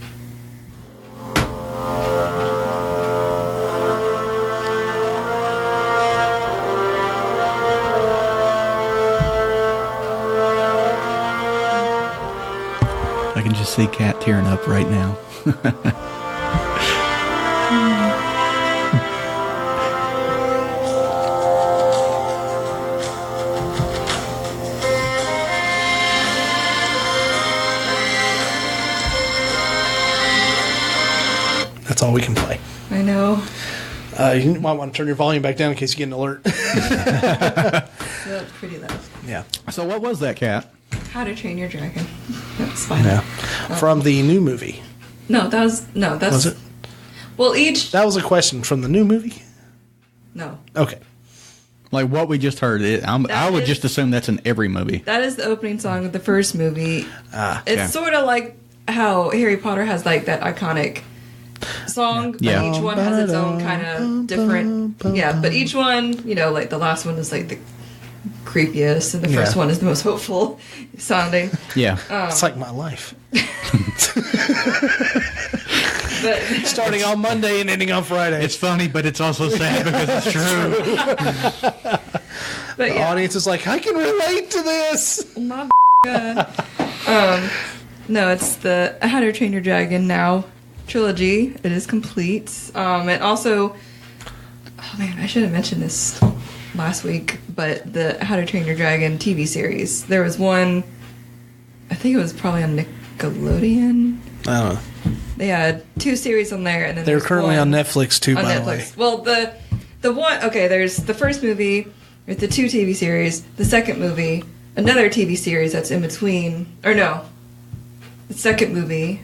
B: I can just see Kat tearing up right now.
A: That's all we can play.
C: I know.
A: You might want to turn your volume back down in case you get an alert.
C: That's pretty loud.
A: Yeah.
B: So what was that, Kat?
C: How to Train Your Dragon. That's fine.
A: Yeah. From the new movie.
C: That's
A: Was it?
C: Well,
A: That was a question from the new movie?
C: No.
A: Okay.
B: Like what we just heard, I would just assume that's in every movie.
C: That is the opening song of the first movie. It's sort of like how Harry Potter has that iconic song, but each one has its own kind of different. Yeah, but each one, the last one is the creepiest, and the first one is the most hopeful sounding.
B: Yeah,
A: it's like my life.
C: But
A: starting on Monday and ending on Friday.
B: It's funny, but it's also sad because it's true.
C: But
A: the audience is like, I can relate to this.
C: My God. No, it's the How to Train Your Dragon Now trilogy. It is complete. And also, oh man, I should have mentioned this last week, but the How to Train Your Dragon TV series. There was one, I think it was probably on Nickelodeon.
A: I don't know.
C: They had 2 series on there, and then
A: they're currently on Netflix too. By the way,
C: well, the one there's the first movie, there's the 2 TV series, the second movie, another TV series that's in between, or no, the second movie.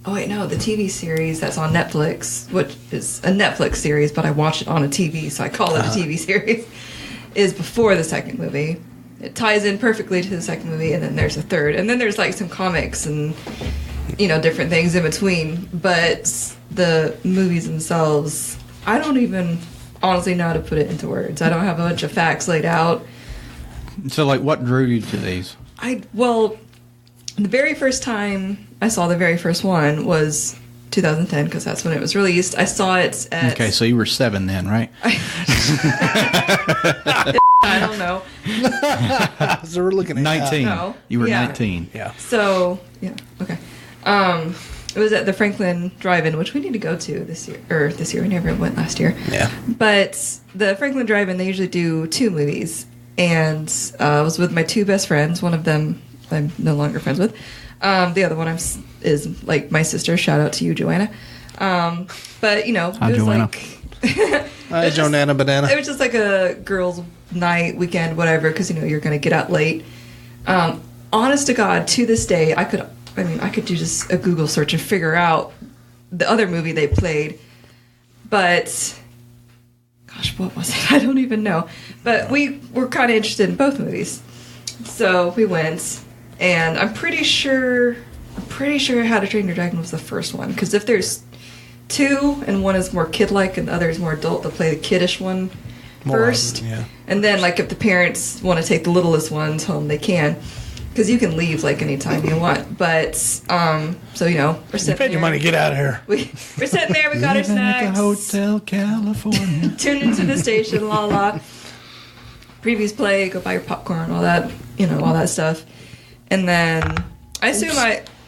C: Oh wait, no, the TV series that's on Netflix, which is a Netflix series, but I watch it on a TV, so I call it a TV series, is before the second movie. It ties in perfectly to the second movie, and then there's a third, and then there's some comics and different things in between. But the movies themselves, I don't even honestly know how to put it into words. I don't have a bunch of facts laid out.
B: So, what drew you to these?
C: The very first time I saw the very first one was 2010, because that's when it was released. I saw it at...
B: Okay, so you were 7 then, right?
C: I don't know.
A: So we're looking at
B: 19.
C: No.
B: You were
C: Yeah.
B: 19.
A: Yeah.
C: So, yeah, okay. It was at the Franklin Drive-In, which we need to go to this year. We never went last year.
A: Yeah.
C: But the Franklin Drive-In, they usually do 2 movies. And I was with my 2 best friends. One of them I'm no longer friends with. The other one is my sister. Shout out to you, Joanna. But, you know,
B: Hi,
C: it was
B: Joanna.
C: like...
A: Hi, Joanna Banana.
C: It was just like a girls' night, weekend, whatever, because, you know, you're going to get out late. Honest to God, to this day, I could do just a Google search and figure out the other movie they played. But, gosh, what was it? I don't even know. But we were kind of interested in both movies. So we went, and I'm pretty sure How to Train Your Dragon was the first one. Because if there's two, and one is more kid-like and the other is more adult, they'll play the kiddish one first.
A: Yeah.
C: And then, like, if the parents want to take the littlest ones home, they can. Because you can leave, like, anytime you want. But, so, you know, we're
A: You
C: sitting
A: paid your money. Get out of here.
C: We're sitting there, we got our
B: Living at
C: snacks.
B: the Hotel California.
C: Tuned into the station, la la. Previews play, go buy your popcorn, all that, you know, all that stuff. And then, I assume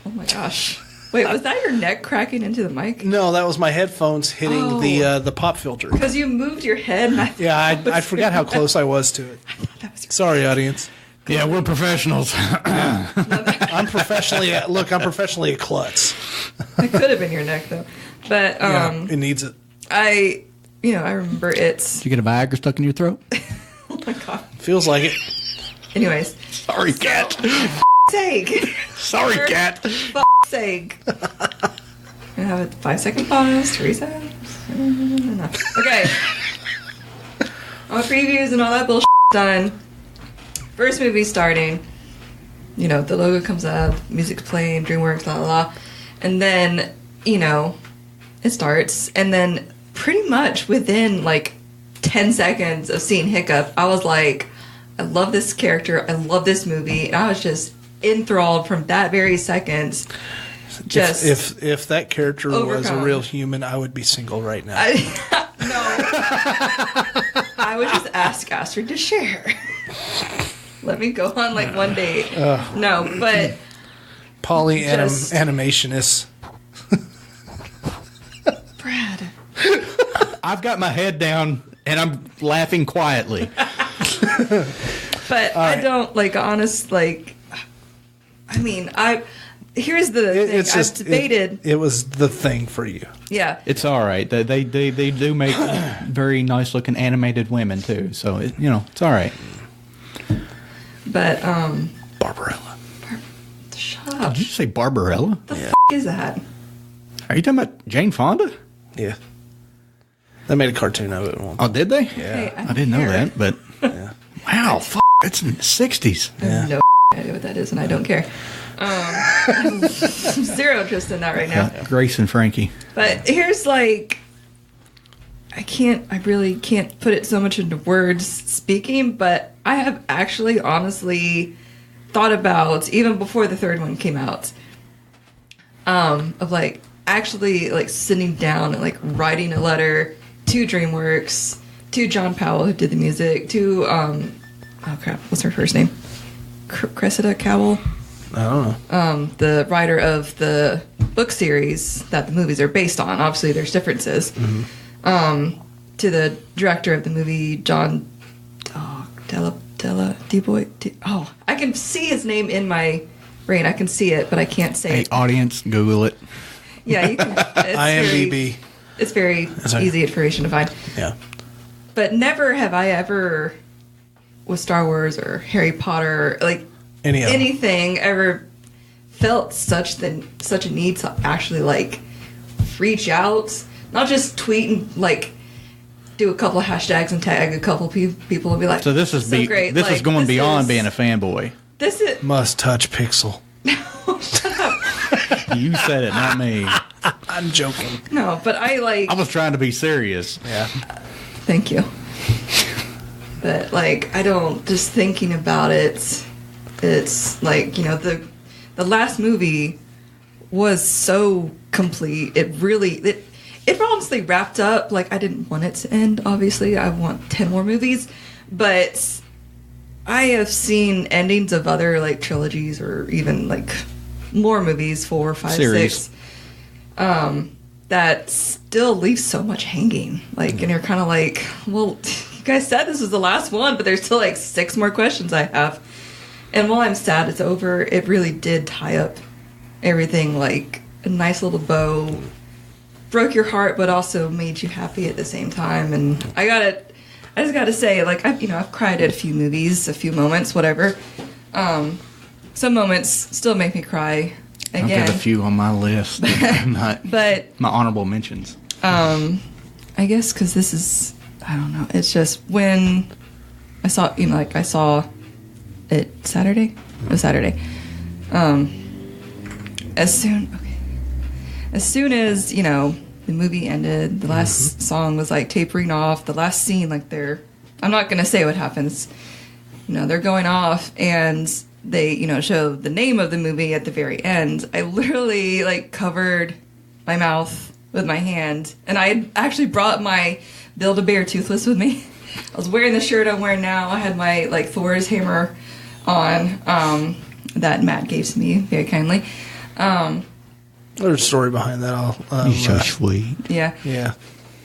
C: oh my gosh. Wait, was that your neck cracking into the mic?
A: No, that was my headphones hitting the pop filter.
C: Because you moved your head. And
A: I forgot how close I was to it. Sorry, audience.
B: Yeah, we're professionals.
A: I'm professionally a klutz.
C: It could have been your neck, though. But,
A: Yeah, it needs it.
C: I remember it's...
B: Did you get a Viagra stuck in your throat?
C: Oh my god.
A: Feels like it.
C: Anyways.
B: Sorry, cat.
C: Sake.
B: Sorry, cat.
C: Sake. Gonna have a 5-second pause to reset. Okay. All previews and all that bullshit done. First movie starting. You know, the logo comes up, music's playing, DreamWorks, la la la. And then, you know, it starts. And then pretty much within like 10 seconds of seeing Hiccup, I was like, I love this character. I love this movie. And I was just enthralled from that very second. Just
A: If that character was a
C: overcome.
A: real human, I would be single right now.
C: No. I would just ask Astrid to share. Let me go on like one date. No, but
A: Poly
C: Just-
A: animation is.
C: Brad.
B: I've got my head down and I'm laughing quietly.
C: But I don't like honest like. I mean, here's the thing.
A: It's just
C: I've debated.
A: It was the thing for you.
C: Yeah.
B: It's all right. They do make very nice looking animated women too. So it's all right.
C: But
A: Barbarella.
C: shut up.
B: Did you say Barbarella?
C: The f- is that?
B: Are you talking about Jane Fonda?
A: Yeah. They made a cartoon of it at one
B: Oh,
A: point.
B: did they?
C: Hey,
B: I didn't know
C: here.
B: that, but
A: Yeah.
B: wow, it's in the 60s.
C: I have no idea what that is, and I don't care. Zero interest in that right now.
B: Grace and Frankie.
C: But here's like, I really can't put it so much into words speaking, but I have actually honestly thought about, even before the third one came out, of like actually like sitting down and like writing a letter to DreamWorks, to John Powell who did the music, to, oh crap, what's her first name? Cressida Cowell?
A: I don't know.
C: The writer of the book series that the movies are based on. Obviously, there's differences. To the director of the movie, John I can see his name in my brain. I can see it, but I can't say
B: Hey,
C: it.
B: audience, Google it.
C: Yeah, you can.
A: IMDb.
C: It's very
A: Sorry.
C: easy information to find.
A: Yeah.
C: But never have I ever, with Star Wars or Harry Potter, like
A: Any of them.
C: anything, ever felt such a need to actually like reach out, not just tweet and like do a couple of hashtags and tag a couple people and be like,
B: So this is
C: great.
B: this is
C: Like,
B: going
C: this
B: beyond
C: is-
B: being a fanboy.
C: This is
A: Must touch pixel.
C: shut up.
B: You said it, not me.
A: I'm joking.
C: No, but I like.
B: I was trying to be serious.
A: Yeah.
C: Thank you. But like, I don't. Just thinking about it, it's like the last movie was so complete. It really it honestly wrapped up. Like I didn't want it to end. Obviously, I want 10 more movies, but I have seen endings of other like trilogies or even like more movies, 4, 5,
B: Series.
C: 6. That still leaves so much hanging. Like, and you're kind of like, well, you guys said this was the last one, but there's still like 6 more questions I have. And while I'm sad it's over, it really did tie up everything like a nice little bow. broke your heart, but also made you happy at the same time. And I just gotta say, like, I've cried at a few movies, a few moments, whatever. Some moments still make me cry again.
B: I've got a few on my list. But my honorable mentions.
C: I guess because this is, I don't know. It's just when I saw, I saw it Saturday. It was Saturday. As soon as the movie ended, the last song was like tapering off. The last scene, like I'm not gonna say what happens. They're going off, and they show the name of the movie at the very end. I literally like covered my mouth with my hand, and I had actually brought my Build-A-Bear Toothless with me. I was wearing the shirt I'm wearing now. I had my like Thor's hammer on that Matt gave to me very kindly.
A: There's a story behind that.
B: You're so sweet.
C: Yeah.
A: Yeah.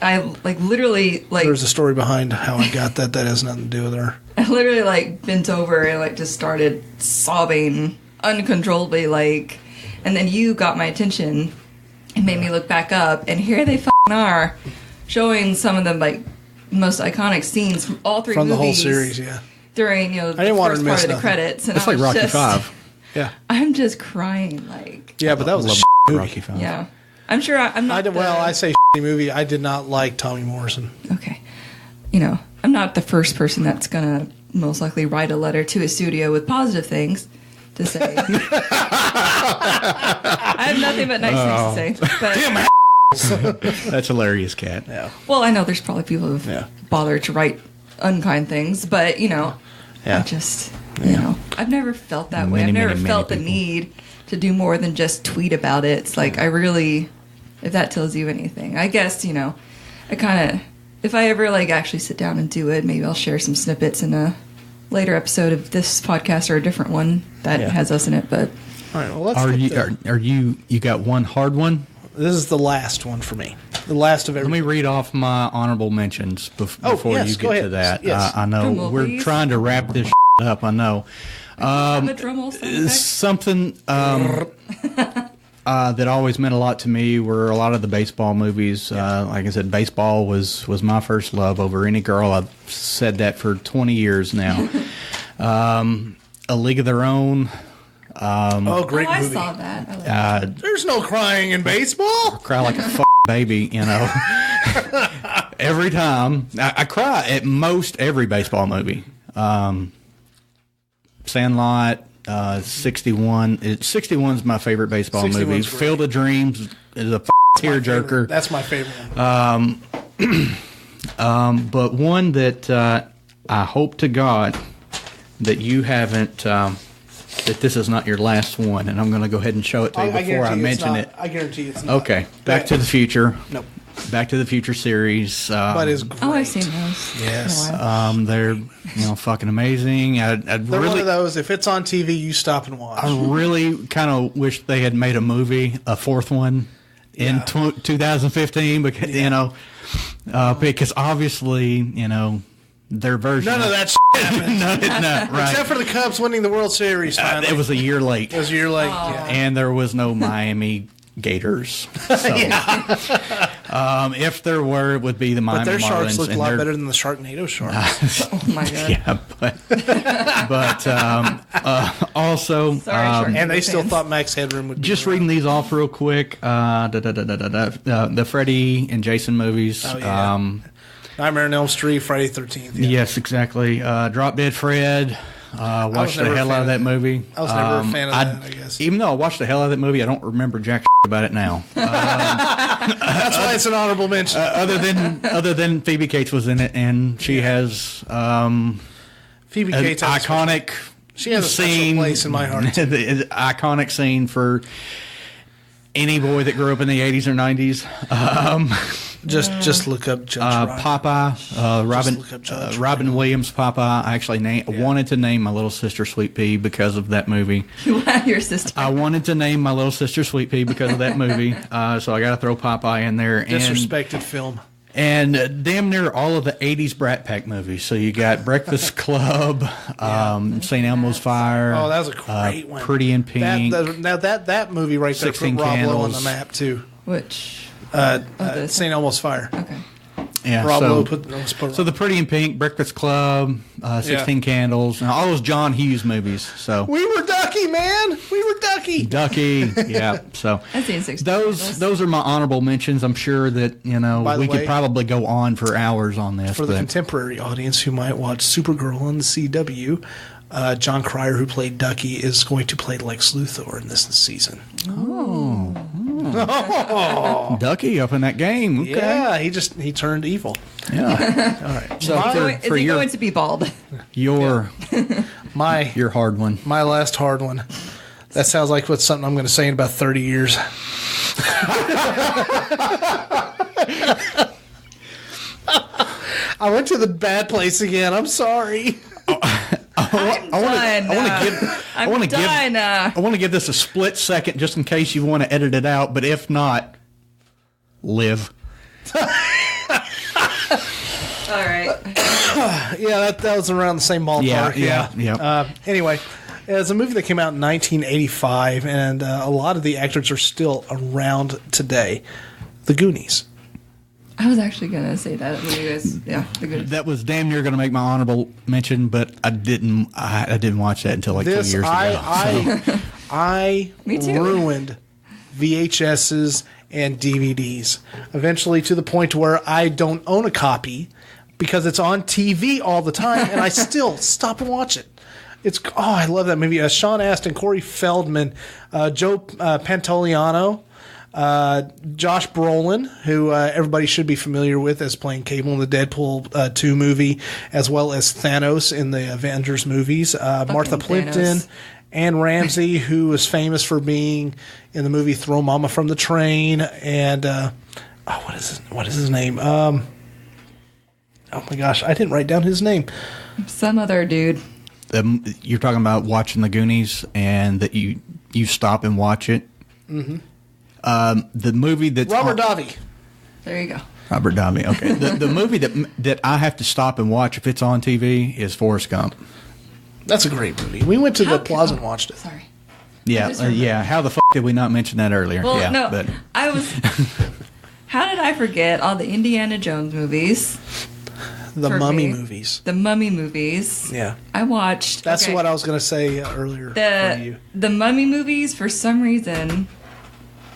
C: I literally
A: There's a story behind how I got that. That has nothing to do with her.
C: I literally bent over and just started sobbing uncontrollably, and then you got my attention and made me look back up, and here they are showing some of the most iconic scenes from all three
A: from
C: movies.
A: the whole series. Yeah.
C: During the first part of the credits, and
B: it's like Rocky V.
A: Yeah.
C: I'm just crying
A: Yeah, but that was a movie.
B: Rocky V.
C: Yeah. I'm sure I'm not.
A: I say movie. I did not like Tommy Morrison.
C: Okay. I'm not the first person that's gonna most likely write a letter to a studio with positive things to say. I have nothing but nice things to say. But
B: That's hilarious, Kat.
A: Yeah.
C: well, I know there's probably people who've bothered to write unkind things, but I just I've never felt that way. I've never felt the need to do more than just tweet about it. It's like I really, if that tells you anything, I guess I kind of, if I ever actually sit down and do it, maybe I'll share some snippets in a later episode of this podcast or a different one that has us in it. But
A: all right, well, let's.
B: Are you got one hard one?
A: This is the last one for me. The last of everything.
B: Let me read off my honorable mentions before you get to that.
A: Yes.
B: I know
C: Drum roll,
B: we're
C: please.
B: trying to wrap this up. I know.
C: the drum roll sound effect?
B: Something that always meant a lot to me were a lot of the baseball movies. Like I said, baseball was my first love over any girl. I've said that for 20 years now. A League of Their Own.
A: Great
C: I
A: movie.
C: saw that. I like that.
A: There's no crying in baseball.
B: Cry like a baby, every time. I cry at most every baseball movie. Sandlot, 61. 61's my favorite baseball
A: 61's
B: movie.
A: great.
B: Field of Dreams is a tearjerker.
A: That's my favorite one.
B: But one that I hope to God that you haven't, that this is not your last one, and I'm going to go ahead and show it to you before I mention it.
A: I guarantee it's not.
B: Okay, Back to the Future.
A: Nope.
B: Back to the Future series.
A: But it's great.
C: Oh, I've seen those.
A: Yes.
C: In a while.
B: They're fucking amazing.
A: They're
B: really,
A: one of those. If it's on TV, you stop and watch.
B: I really kind of wish they had made a movie, a fourth one, in 2015. Because because obviously their version.
A: None of that happened.
B: no, right.
A: Except for the Cubs winning the World Series. Finally.
B: It was a year late.
A: It was a year late. Yeah.
B: And there was no Miami Gators. So, if there were, it would be the Miami
A: But their
B: Marlins.
A: sharks look a lot better than the Sharknado sharks.
C: Oh my god.
B: Yeah, but also,
C: Sorry, Sharknado
A: And they still
C: fans.
A: thought Max Headroom would be
B: just
A: around.
B: reading these off real quick. The Freddy and Jason movies.
A: Oh, yeah. Nightmare on Elm Street, Friday 13th. Yeah.
B: Yes, exactly. Drop Dead Fred. Watched the
A: never a
B: hell
A: fan
B: out of
A: of
B: that movie.
A: I was never a fan of that, I guess.
B: Even though I watched the hell out of that movie, I don't remember jack about it now.
A: That's why it's an honorable mention.
B: Other than Phoebe Cates was in it, and she has
A: Phoebe
B: an
A: Cates has
B: iconic
A: she has a special
B: scene,
A: place in my heart.
B: the iconic scene for any boy that grew up in the 80s or 90s.
A: Just look up Judge Ryan.
B: Popeye,
A: look up Judge
B: Robin Williams Popeye. I actually wanted to name my little sister Sweet Pea because of that movie.
C: Your sister.
B: I wanted to name my little sister Sweet Pea because of that movie. So I got to throw Popeye in there.
A: Disrespected film.
B: And damn near all of the 80s Brat Pack movies. So you got Breakfast Club, St. Elmo's Fire.
A: Oh, that was a great one.
B: Pretty in Pink.
A: That movie right there put
B: 16
A: Rob Lowe on
B: Candles.
A: the map too.
C: Which
A: St. Elmo's Fire.
C: Okay.
B: Yeah.
A: Rob
B: so,
A: Lowe put
B: so the Pretty in Pink, Breakfast Club, 16 Candles, and all those John Hughes movies. So
A: We Were Ducky, man. We Were Ducky.
B: Ducky, yeah. So
C: I've seen 16
B: those are my honorable mentions. I'm sure that
A: By the
B: we
A: way,
B: could probably go on for hours on this.
A: For the
B: but
A: contemporary audience who might watch Supergirl on the CW, John Cryer, who played Ducky, is going to play Lex Luthor in this season.
B: Ducky up in that game. Okay.
A: Yeah, he turned evil.
B: Yeah.
A: All right.
B: So
C: Is he going to be bald?
B: your hard one.
A: My last hard one. That sounds like what's something I'm going to say in about 30 years. I went to the bad place again. I'm sorry.
B: I want to give this a split second just in case you want to edit it out, but if not, live.
C: All right.
A: Yeah, that was around the same ballpark.
B: Yeah.
A: Anyway, it's a movie that came out in 1985, and a lot of the actors are still around today. The Goonies.
C: I was actually going to say that when you guys, the good.
B: That was damn near going to make my honorable mention, but I didn't watch that until like 2 years ago.
A: I
C: Me too.
A: ruined VHSs and DVDs. Eventually to the point where I don't own a copy because it's on TV all the time, and I still stop and watch it. I love that movie. Sean Astin, Corey Feldman, Joe Pantoliano, Josh Brolin, who everybody should be familiar with as playing Cable in the Deadpool 2 movie, as well as Thanos in the Avengers movies. Martha Plimpton,
C: Thanos.
A: Anne Ramsey, who is famous for being in the movie Throw Mama from the Train, and what is his name? Oh my gosh, I didn't write down his name.
C: Some other dude.
B: You're talking about watching the Goonies and that you stop and watch it. Mm-hmm. The movie that's
A: Robert Davi.
C: There you go.
B: Robert Davi. Okay. The movie that I have to stop and watch if it's on TV is Forrest Gump.
A: That's a great movie. We went to the plaza and watched it.
C: Sorry.
B: Yeah. How the fuck did we not mention that earlier?
C: Well,
B: yeah,
C: no.
B: But
C: I was. How did I forget all the Indiana Jones movies?
A: The
C: For
A: Mummy
C: me.
A: movies.
C: The Mummy movies.
A: Yeah.
C: I watched.
A: That's
C: okay.
A: what I was going to say earlier for you.
C: The Mummy movies, for some reason,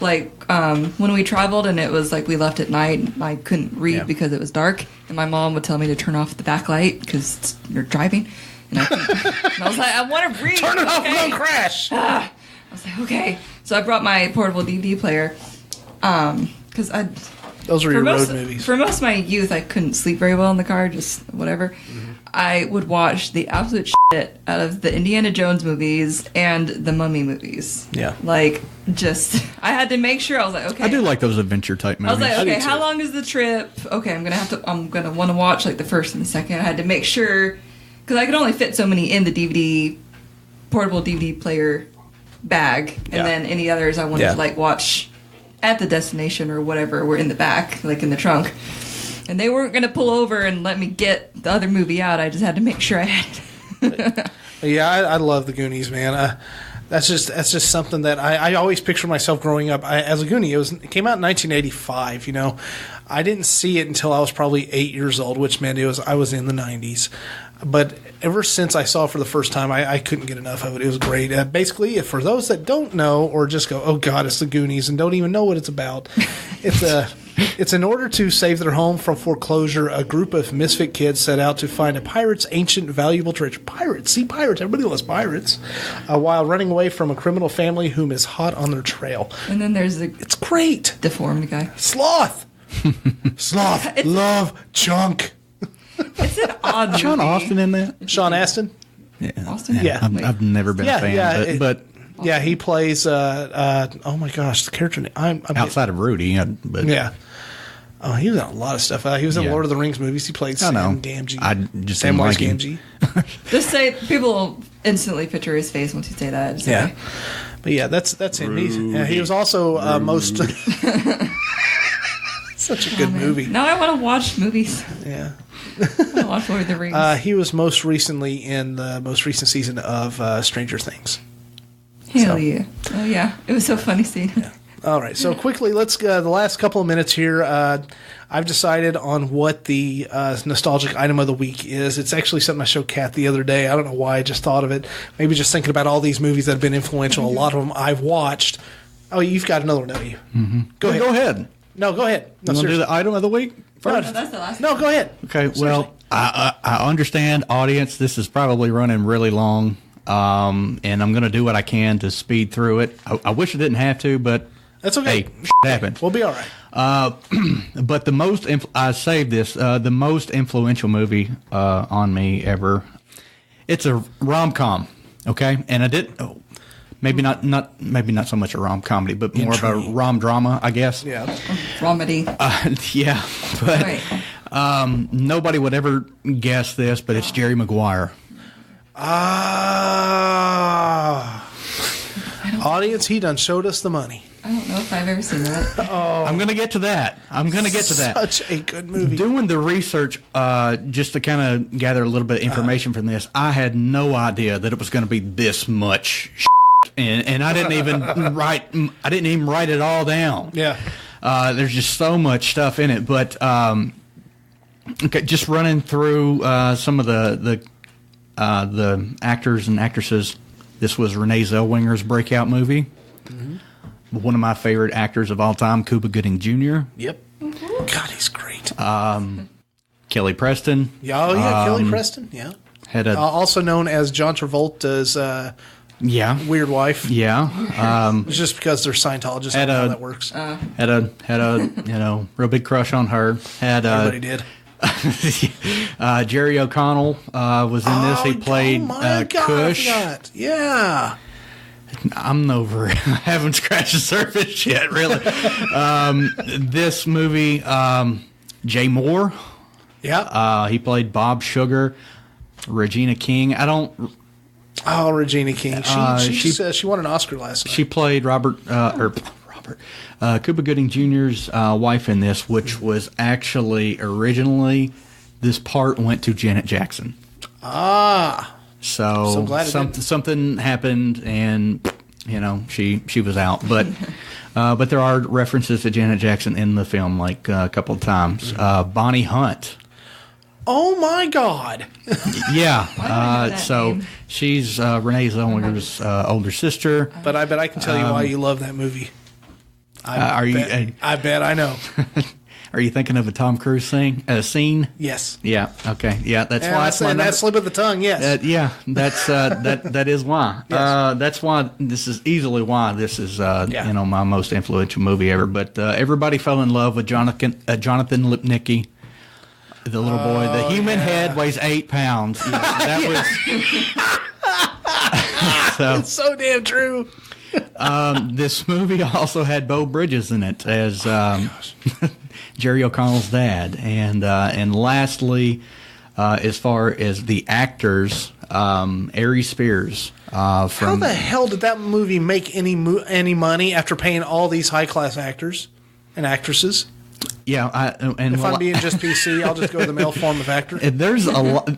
C: like when we traveled and it was like we left at night, and I couldn't read because it was dark, and my mom would tell me to turn off the backlight because you're driving, and I was like, I want to read.
A: Turn it off and
C: okay?
A: don't crash.
C: I was like, okay. So I brought my portable DVD player because
A: Those were your road movies.
C: For most of my youth, I couldn't sleep very well in the car, just whatever. Mm-hmm. I would watch the absolute shit out of the Indiana Jones movies and the Mummy movies.
A: Yeah.
C: Like, I had to make sure. I was like, okay.
B: I do like those adventure type
C: I
B: movies.
C: was like, okay,
A: do
C: how
A: too.
C: long is the trip? Okay, I'm gonna want to watch like the first and the second. I had to make sure because I could only fit so many in the portable DVD player bag, and then any others I wanted to like watch at the destination or whatever were in the back, like in the trunk. And they weren't going to pull over and let me get the other movie out. I just had to make sure I had it.
A: Yeah, I love the Goonies, man. That's just something that I always picture myself growing up as a Goonie. It came out in 1985. You know, I didn't see it until I was probably 8 years old, which meant I was in the 90s. But ever since I saw it for the first time, I couldn't get enough of it. It was great. Basically, for those that don't know or just go, "Oh God, it's the Goonies," and don't even know what it's about, it's in order to save their home from foreclosure, a group of misfit kids set out to find a pirate's ancient, valuable treasure. Pirates, see pirates. Everybody loves pirates. While running away from a criminal family whom is hot on their trail.
C: And then there's the
A: It's great.
C: deformed guy.
A: Sloth, love, chunk.
C: It's an odd movie.
B: Sean Austin in that?
A: Sean Astin.
B: Yeah.
C: Austin?
A: Yeah.
B: I've never been a fan, but
A: yeah, he plays. Oh my gosh, the character name. I'm
B: outside of Rudy, but
A: yeah. Oh, he was in a lot of stuff. He was in Lord of the Rings movies. He played Sam Gamgee.
B: I just didn't
A: Samwise
B: like him.
A: Gamgee.
C: Just say people will instantly picture his face once you say that. Just
A: Yeah.
C: okay.
A: But yeah, that's him. He was also most. Such a good movie.
C: Now I want to watch movies.
A: Yeah.
C: I want to watch Lord of the Rings.
A: He was most recently in the most recent season of Stranger Things.
C: Hell yeah. Oh yeah. It was so funny seeing him.
A: All right. So quickly, let's the last couple of minutes here. I've decided on what the nostalgic item of the week is. It's actually something I showed Kat the other day. I don't know why. I just thought of it. Maybe just thinking about all these movies that have been influential. A lot of them I've watched. Oh, you've got another one, don't you? Mm-hmm. Go ahead. No, go ahead. No,
B: you want to do the item of the week first?
C: No, that's the last
A: No, go ahead.
B: Okay, well, I understand, audience, this is probably running really long, and I'm going to do what I can to speed through it. I wish I didn't have to, but
A: That's okay.
B: hey, happens.
A: We'll be all right.
B: But I saved this, the most influential movie on me ever. It's a rom-com, okay? And I did... Maybe not so much a rom-comedy, but more of a rom-drama, I guess.
A: Yeah.
C: Dramedy.
B: Yeah, but
C: Right.
B: nobody would ever guess this, but it's Jerry Maguire.
A: Audience, he done showed us the money.
C: I don't know if I've ever seen that.
B: I'm going to get to that.
A: Such a good movie.
B: Doing the research, just to kind of gather a little bit of information from this, I had no idea that it was going to be this much and I didn't even write it all down.
A: Yeah.
B: There's just so much stuff in it, but okay, just running through some of the actors and actresses. This was Renee Zellweger's breakout movie. Mm-hmm. One of my favorite actors of all time, Cuba Gooding Jr.
A: Yep. Mm-hmm. God, he's great.
B: Kelly Preston.
A: Yeah, Kelly Preston. Yeah.
B: Had a
A: also known as John Travolta's weird wife.
B: Yeah.
A: It's just because they're Scientologists. I don't know how that works.
B: Had a real big crush on her.
A: Everybody did.
B: Jerry O'Connell was in this. He played Cush.
A: Yeah.
B: I'm over it. I haven't scratched the surface yet, really. This movie, Jay Moore.
A: Yeah.
B: He played Bob Sugar. Regina King.
A: Regina King. She won an Oscar last night.
B: She played Cuba Gooding Jr.'s wife in this, which was actually originally this part went to Janet Jackson. So
A: glad
B: something happened, and she was out. But but there are references to Janet Jackson in the film, like a couple of times. Bonnie Hunt.
A: Oh my God!
B: Yeah. So
C: name?
B: she's Renee Zellweger's older sister.
A: But I bet I can tell you why you love that movie. I bet I know.
B: Are you thinking of a Tom Cruise scene?
A: Yes.
B: Yeah. Okay. Yeah. That's why.
A: That slip of the tongue. Yes.
B: Yeah. That's that is why.
A: Yes.
B: That's why. This is easily why this is my most influential movie ever. But everybody fell in love with Jonathan Lipnicki. The little boy, the human head weighs 8 pounds. Yeah, that was
A: It's so damn true.
B: This movie also had Beau Bridges in it as Jerry O'Connell's dad, and lastly, as far as the actors, Ari Spears.
A: How the hell did that movie make any money after paying all these high class actors and actresses?
B: Yeah,
A: if I'm being just PC, I'll just go to the male form of actor.
B: There's a lot.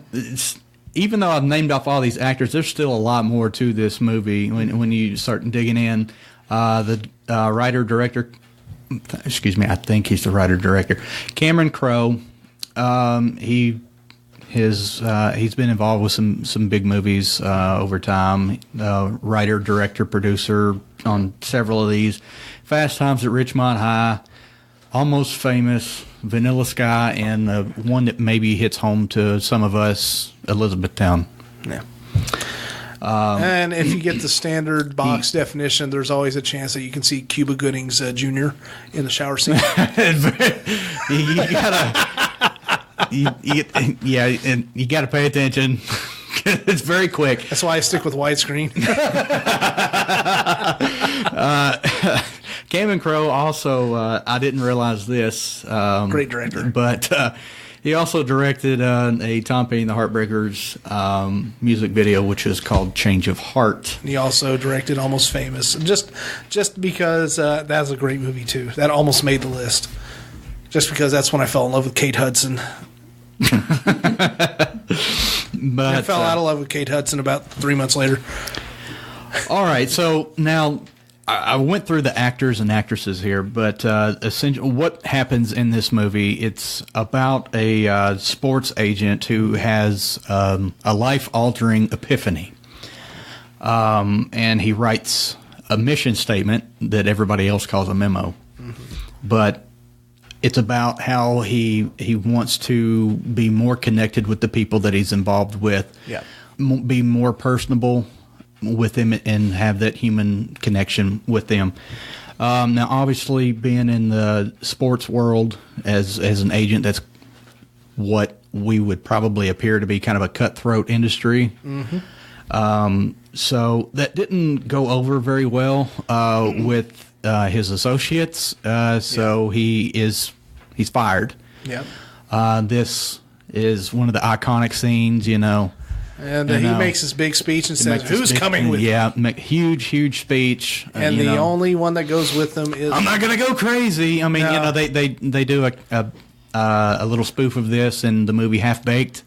B: Even though I've named off all these actors, there's still a lot more to this movie when you start digging in. The writer-director, excuse me, I think he's the writer-director, Cameron Crowe. He's been involved with some big movies over time. Writer, director, producer on several of these. Fast Times at Ridgemont High, Almost Famous, Vanilla Sky, and the one that maybe hits home to some of us, Elizabethtown.
A: Yeah. And if you get the standard box definition, there's always a chance that you can see Cuba Gooding's Jr. in the shower scene.
B: you gotta pay attention. It's very quick.
A: That's why I stick with widescreen.
B: Cameron Crowe also, I didn't realize this.
A: Great director.
B: But he also directed a Tom Petty and the Heartbreakers music video, which is called Change of Heart.
A: He also directed Almost Famous. Just because that was a great movie, too. That almost made the list. Just because that's when I fell in love with Kate Hudson.
B: But
A: I fell out of love with Kate Hudson about 3 months later.
B: All right, so now I went through the actors and actresses here, but essentially, what happens in this movie? It's about a sports agent who has a life-altering epiphany, and he writes a mission statement that everybody else calls a memo, but it's about how he wants to be more connected with the people that he's involved with, be more personable with them and have that human connection with them. Now, obviously, being in the sports world as an agent, that's what we would probably appear to be kind of a cutthroat industry. So that didn't go over very well with his associates. So he's fired. This is one of the iconic scenes,
A: And he makes this big speech and says, "Who's coming with me?"
B: Yeah, huge speech.
A: And the only one that goes with them is...
B: I'm not going to go crazy. I mean, they do a little spoof of this in the movie Half Baked.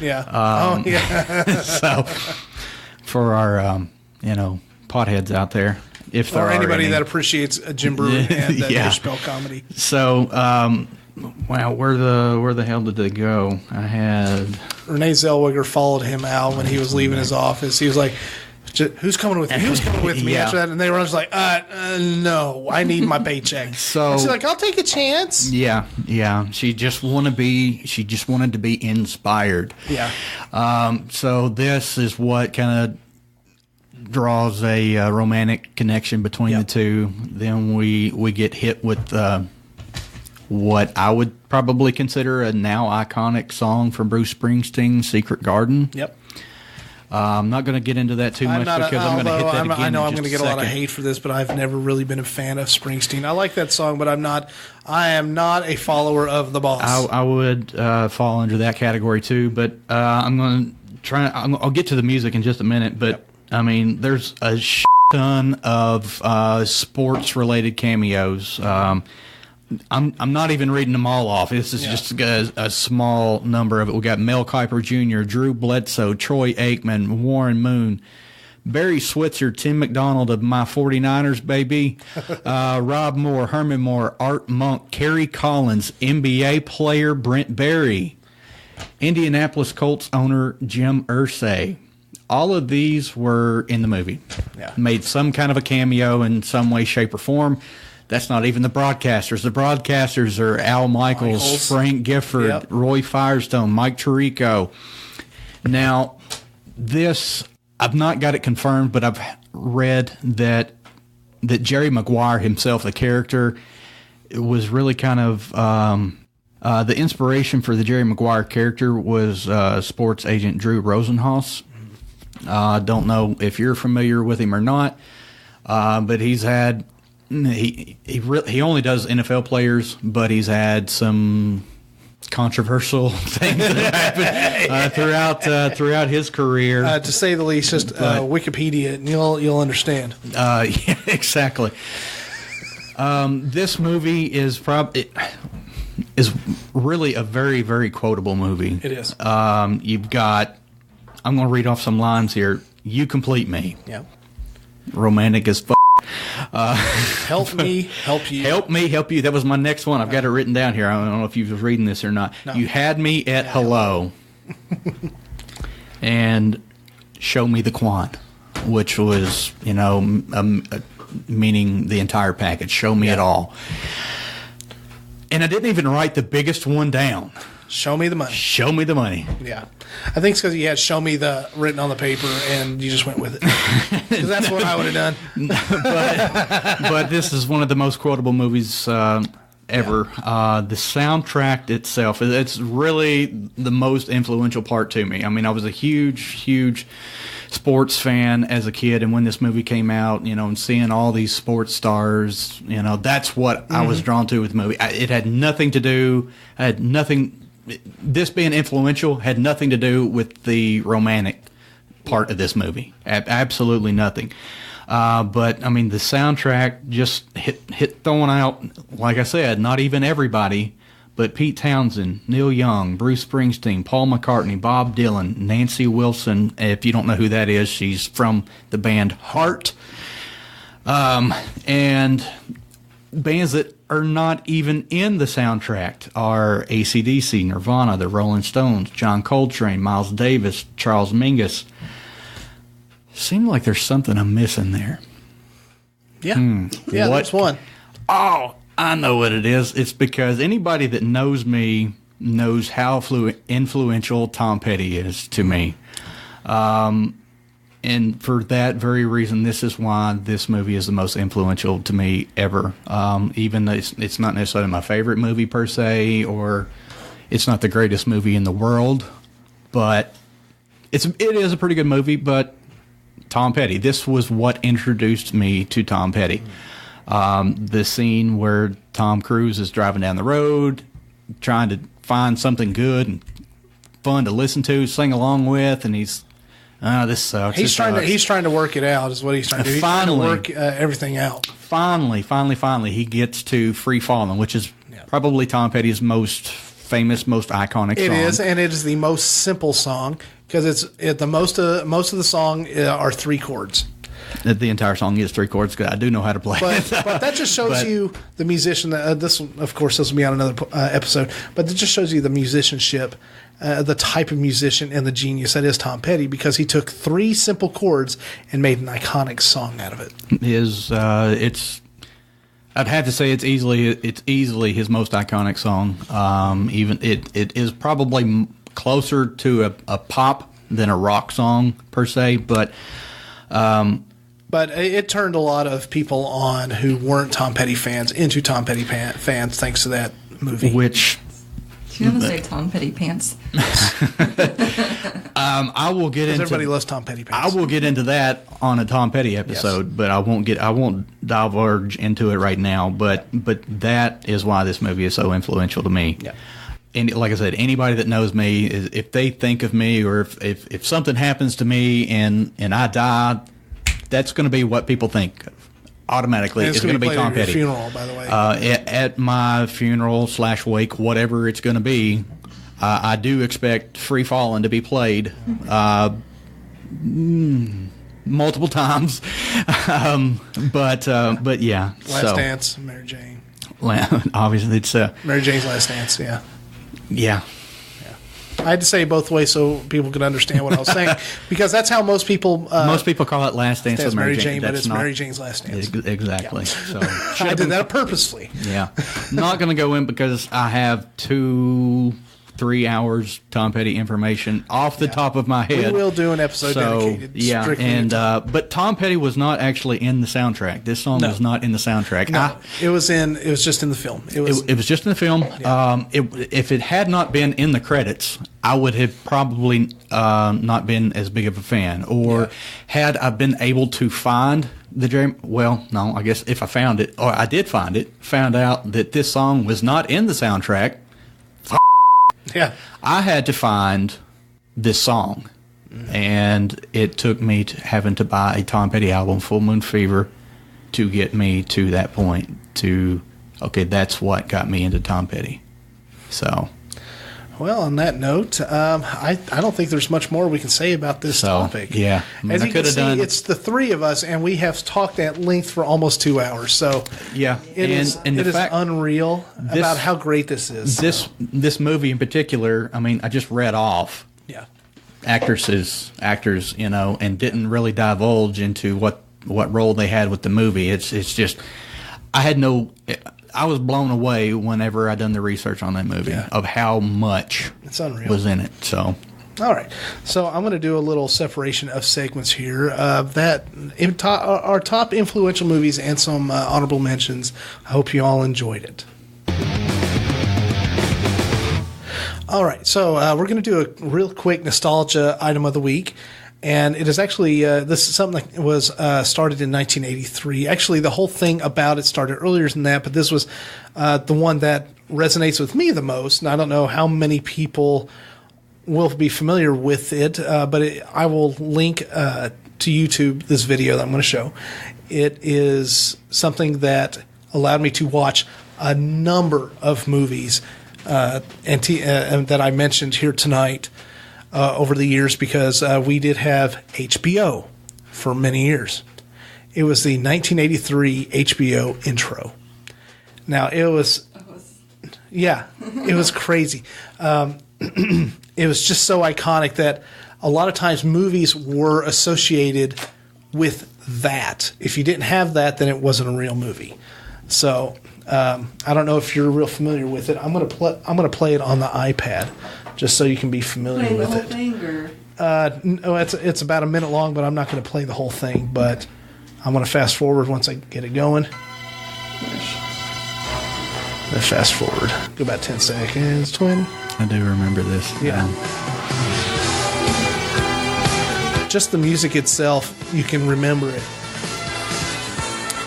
A: Yeah.
B: So, for our, potheads out there, if there
A: or
B: are
A: anybody
B: any.
A: that appreciates Jim Brewer and Dave Chappelle comedy.
B: So, wow, where the hell did they go? I had...
A: Renee Zellweger followed him out when he was leaving his office. He was like, "Who's coming with me? Who's coming with me?" After that, and they were just like, "No, I need my paycheck."
B: So
A: and she's like, "I'll take a chance."
B: Yeah. She just wanted to be inspired.
A: Yeah.
B: So this is what kind of draws a romantic connection between the two. Then we get hit with what I would probably consider a now iconic song from Bruce Springsteen, "Secret Garden."
A: Yep.
B: I'm not going to get into that too much because I'm going to hit that again.
A: I know I'm
B: going to
A: get a lot of hate for this, but I've never really been a fan of Springsteen. I like that song, but I am not a follower of the boss.
B: I would fall under that category too, but I'm going to try. I'll get to the music in just a minute, but I mean, there's a ton of sports-related cameos. I'm not even reading them all off. This is just a small number of it. We got Mel Kiper Jr., Drew Bledsoe, Troy Aikman, Warren Moon, Barry Switzer, Tim McDonald of my 49ers, baby, Rob Moore, Herman Moore, Art Monk, Kerry Collins, NBA player Brent Barry, Indianapolis Colts owner Jim Irsay. All of these were in the movie. Made some kind of a cameo in some way, shape, or form. That's not even the broadcasters. The broadcasters are Al Michaels, Frank Gifford, Roy Firestone, Mike Tirico. Now, this, I've not got it confirmed, but I've read that Jerry Maguire himself, the character, was really kind of the inspiration for the Jerry Maguire character was sports agent Drew Rosenhaus. I don't know if you're familiar with him or not, but he's had... He only does NFL players, but he's had some controversial things that happened throughout his career,
A: to say the least. Just Wikipedia, and you'll understand.
B: Yeah, exactly. This movie is really a very, very quotable movie.
A: It is.
B: You've got. I'm going to read off some lines here. "You complete me."
A: Yeah.
B: Romantic as fuck.
A: Help me, help you.
B: Help me, help you. That was my next one. I've got it written down here. I don't know if you were reading this or not. No. You had me at hello. And show me the quant, which was, meaning the entire package. Show me it all. And I didn't even write the biggest one down.
A: Show me the money.
B: Show me the money.
A: Yeah. I think it's because you had "show me the" written on the paper and you just went with it. Because that's what I would have done.
B: But this is one of the most quotable movies ever. The soundtrack itself, it's really the most influential part to me. I mean, I was a huge sports fan as a kid, and when this movie came out, and seeing all these sports stars, that's what I was drawn to with the movie. It had nothing to do, this being influential had nothing to do with the romantic part of this movie. Absolutely nothing. But I mean, the soundtrack just hit throwing out, like I said, not even everybody, but Pete Townsend, Neil Young, Bruce Springsteen, Paul McCartney, Bob Dylan, Nancy Wilson. If you don't know who that is, she's from the band Heart. And bands that are not even in the soundtrack are AC/DC, Nirvana, the Rolling Stones, John Coltrane, Miles Davis, Charles Mingus. Seems like there's something I'm missing there.
A: Yeah. Yeah,
B: What?
A: there's one.
B: Oh, I know what it is. It's because anybody that knows me knows how influential Tom Petty is to me. And for that very reason, this is why this movie is the most influential to me ever. Even though it's not necessarily my favorite movie per se, or it's not the greatest movie in the world, but it is a pretty good movie. But Tom Petty, this was what introduced me to Tom Petty. The scene where Tom Cruise is driving down the road, trying to find something good and fun to listen to, sing along with, and he's, this sucks.
A: He's trying to work it out, is what he's trying to do. He's trying to work everything out.
B: Finally, he gets to Free Fallin', which is probably Tom Petty's most famous, most iconic song.
A: It is, and it is the most simple song because most of the song are 3 chords.
B: The entire song is 3 chords. I do know how to play it.
A: But that just shows you the musician. This will be on another episode. But it just shows you the musicianship, the type of musician, and the genius that is Tom Petty, because he took 3 simple chords and made an iconic song out of it. I'd have to say it's easily his most iconic song. Even it is probably closer to a pop than a rock song per se, but. But it turned a lot of people on who weren't Tom Petty fans into Tom Petty fans thanks to that movie.
B: Which...
C: Do you want to say Tom Petty pants?
B: I will get into...
A: Everybody loves Tom Petty pants.
B: I will get into that on a Tom Petty episode, but I won't diverge into it right now. But that is why this movie is so influential to me.
A: Yeah.
B: And like I said, anybody that knows me, if they think of me, or if something happens to me and I die, that's going to be what people think automatically. It's going to be Tom Petty.
A: Funeral, by the way.
B: At my funeral / wake, whatever it's going to be, I do expect Free Fallin' to be played multiple times. But yeah.
A: Last Dance, Mary Jane.
B: Obviously, it's
A: Mary Jane's Last Dance. Yeah.
B: Yeah.
A: I had to say it both ways so people could understand what I was saying, because that's how most people
B: call it Last Dance with Mary Jane,
A: but it's Mary Jane's Last Dance.
B: Exactly. Yeah. So
A: I did that purposely.
B: Yeah. Not going to go in because I have 2-3 hours Tom Petty information off the top of my head.
A: We will do an episode dedicated.
B: Yeah, and but Tom Petty was not actually in the soundtrack. This song was not in the soundtrack.
A: No, it was just in the film. It was
B: just in the film. Yeah. If it had not been in the credits, I would have probably not been as big of a fan. Or had I been able to find I guess if I found it, or I did find it, found out that this song was not in the soundtrack.
A: Yeah,
B: I had to find this song, and it took me to having to buy a Tom Petty album, Full Moon Fever, to get me to that point. That's what got me into Tom Petty. So,
A: well, on that note, I don't think there's much more we can say about this topic.
B: Yeah,
A: as you can see, it's the 3 of us, and we have talked at length for almost 2 hours. So
B: yeah,
A: it is unreal about how great this is.
B: This movie in particular, I mean, I just read off actors, and didn't really divulge into what role they had with the movie. It's just I was blown away whenever I done the research on that movie of how much was in it. So,
A: all right. So I'm going to do a little separation of segments here. Our top influential movies and some honorable mentions. I hope you all enjoyed it. All right. So we're going to do a real quick nostalgia item of the week. And it is actually, this is something that was started in 1983. Actually, the whole thing about it started earlier than that, but this was the one that resonates with me the most. And I don't know how many people will be familiar with it, but I will link to YouTube this video that I'm going to show. It is something that allowed me to watch a number of movies and that I mentioned here tonight. Over the years, because we did have HBO for many years. It was the 1983 HBO intro. Now, it was crazy. It was just so iconic that a lot of times movies were associated with that. If you didn't have that, then it wasn't a real movie. So I don't know if you're real familiar with it. I'm gonna play it on the iPad just so you can be familiar with it.
C: Thing, or?
A: No, it's about a minute long, but I'm not going to play the whole thing. But I'm going to fast forward once I get it going. Let's fast forward. Go about 10 seconds. 20.
B: I do remember this.
A: Yeah. Just the music itself, you can remember it.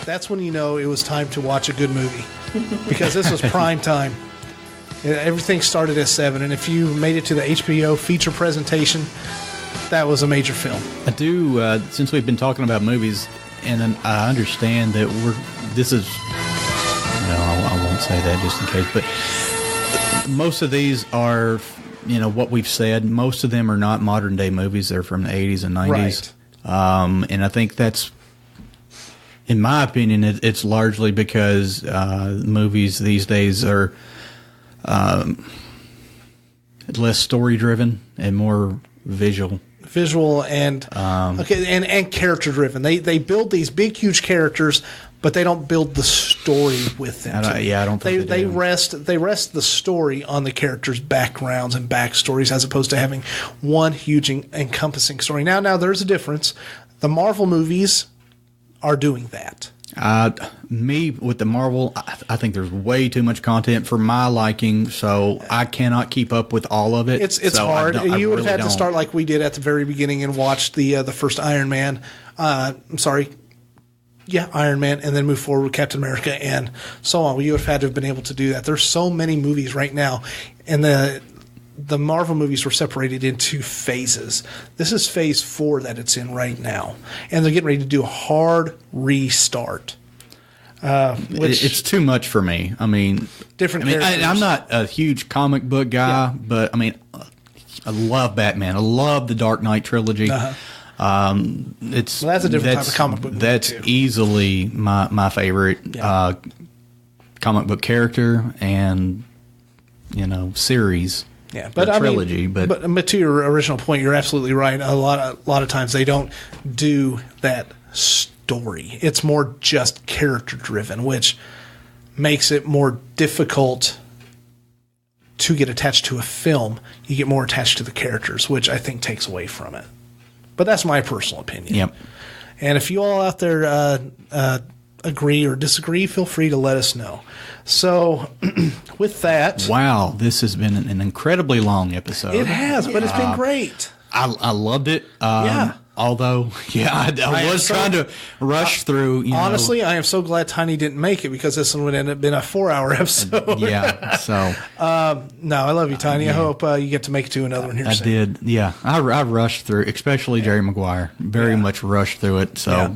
A: That's when you know it was time to watch a good movie, because this was prime time. Everything started at 7, and if you made it to the HBO feature presentation, that was a major film.
B: I do, since we've been talking about movies, and I understand that I won't say that just in case, but most of these are, what we've said, most of them are not modern day movies. They're from the 80s and 90s. Right. And I think that's, in my opinion, it's largely because movies these days are less story driven and more visual and and character driven. They build these big huge characters, but they don't build the story with them. I don't think
A: they rest the story on the characters' backgrounds and backstories, as opposed to having one huge encompassing story. Now there's a difference. The Marvel movies are doing that.
B: Me with the Marvel, I think there's way too much content for my liking, so I cannot keep up with all of it.
A: It's
B: so
A: hard. You would have had
B: to
A: start like we did at the very beginning and watch the first Iron Man. Iron Man, and then move forward with Captain America and so on. You would have had to have been able to do that. There's so many movies right now, and the Marvel movies were separated into phases. This is phase 4 that it's in right now, and they're getting ready to do a hard restart.
B: It's too much for me.
A: Characters.
B: I'm not a huge comic book guy, but I love Batman. I love the Dark Knight trilogy.
A: Uh-huh.
B: That's
A: a different type of comic book movie,
B: that's
A: too.
B: easily my favorite comic book character and series.
A: Yeah, but
B: trilogy.
A: But to your original point, you're absolutely right. A lot of times they don't do that story. It's more just character driven, which makes it more difficult to get attached to a film. You get more attached to the characters, which I think takes away from it. But that's my personal opinion.
B: Yep.
A: And if you all out there agree or disagree, feel free to let us know. So, with that...
B: Wow, this has been an incredibly long episode.
A: It has, but it's been great.
B: I loved it. Although, I was trying to rush through.
A: Honestly, I am so glad Tiny didn't make it, because this one would end up being a 4-hour episode.
B: Yeah, so...
A: no, I love you, Tiny. I hope you get to make it to another one here soon.
B: I did, yeah. I rushed through, especially Jerry Maguire. Very much rushed through it, so...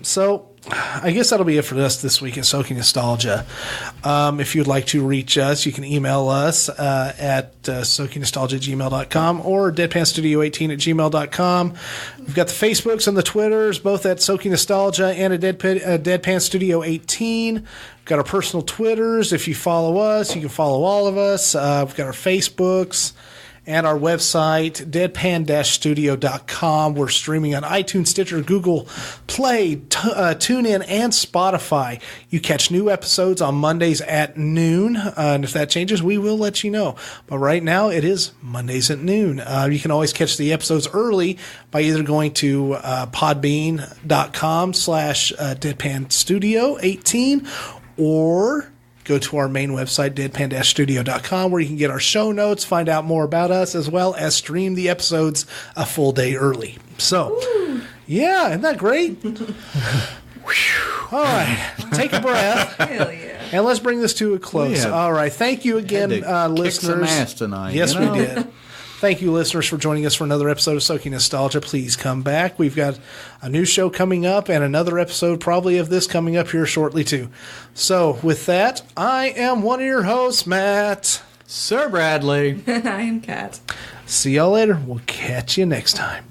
A: So... I guess that'll be it for us this week at Soaking Nostalgia. If you'd like to reach us, you can email us at soakingnostalgia@gmail.com or deadpanstudio18@gmail.com. We've got the Facebooks and the Twitters, both at Soaking Nostalgia and at Deadpan Studio 18. We've got our personal Twitters. If you follow us, you can follow all of us. We've got our Facebooks. And our website, deadpan-studio.com. We're streaming on iTunes, Stitcher, Google Play, TuneIn, and Spotify. You catch new episodes on Mondays at noon. And if that changes, we will let you know. But right now, it is Mondays at noon. You can always catch the episodes early by either going to podbean.com/deadpanstudio18 or... go to our main website, deadpan-studio.com, where you can get our show notes, find out more about us, as well as stream the episodes a full day early. So, yeah, isn't that great? All right, take a breath.
C: Hell yeah.
A: And let's bring this to a close.
B: Yeah.
A: All right, thank you again, listeners.
B: Kick some ass tonight.
A: Yes, we did. Thank you, listeners, for joining us for another episode of Soaking Nostalgia. Please come back. We've got a new show coming up and another episode probably of this coming up here shortly, too. So, with that, I am one of your hosts, Matt.
B: Sir Bradley.
C: And I am Kat.
A: See y'all later. We'll catch you next time.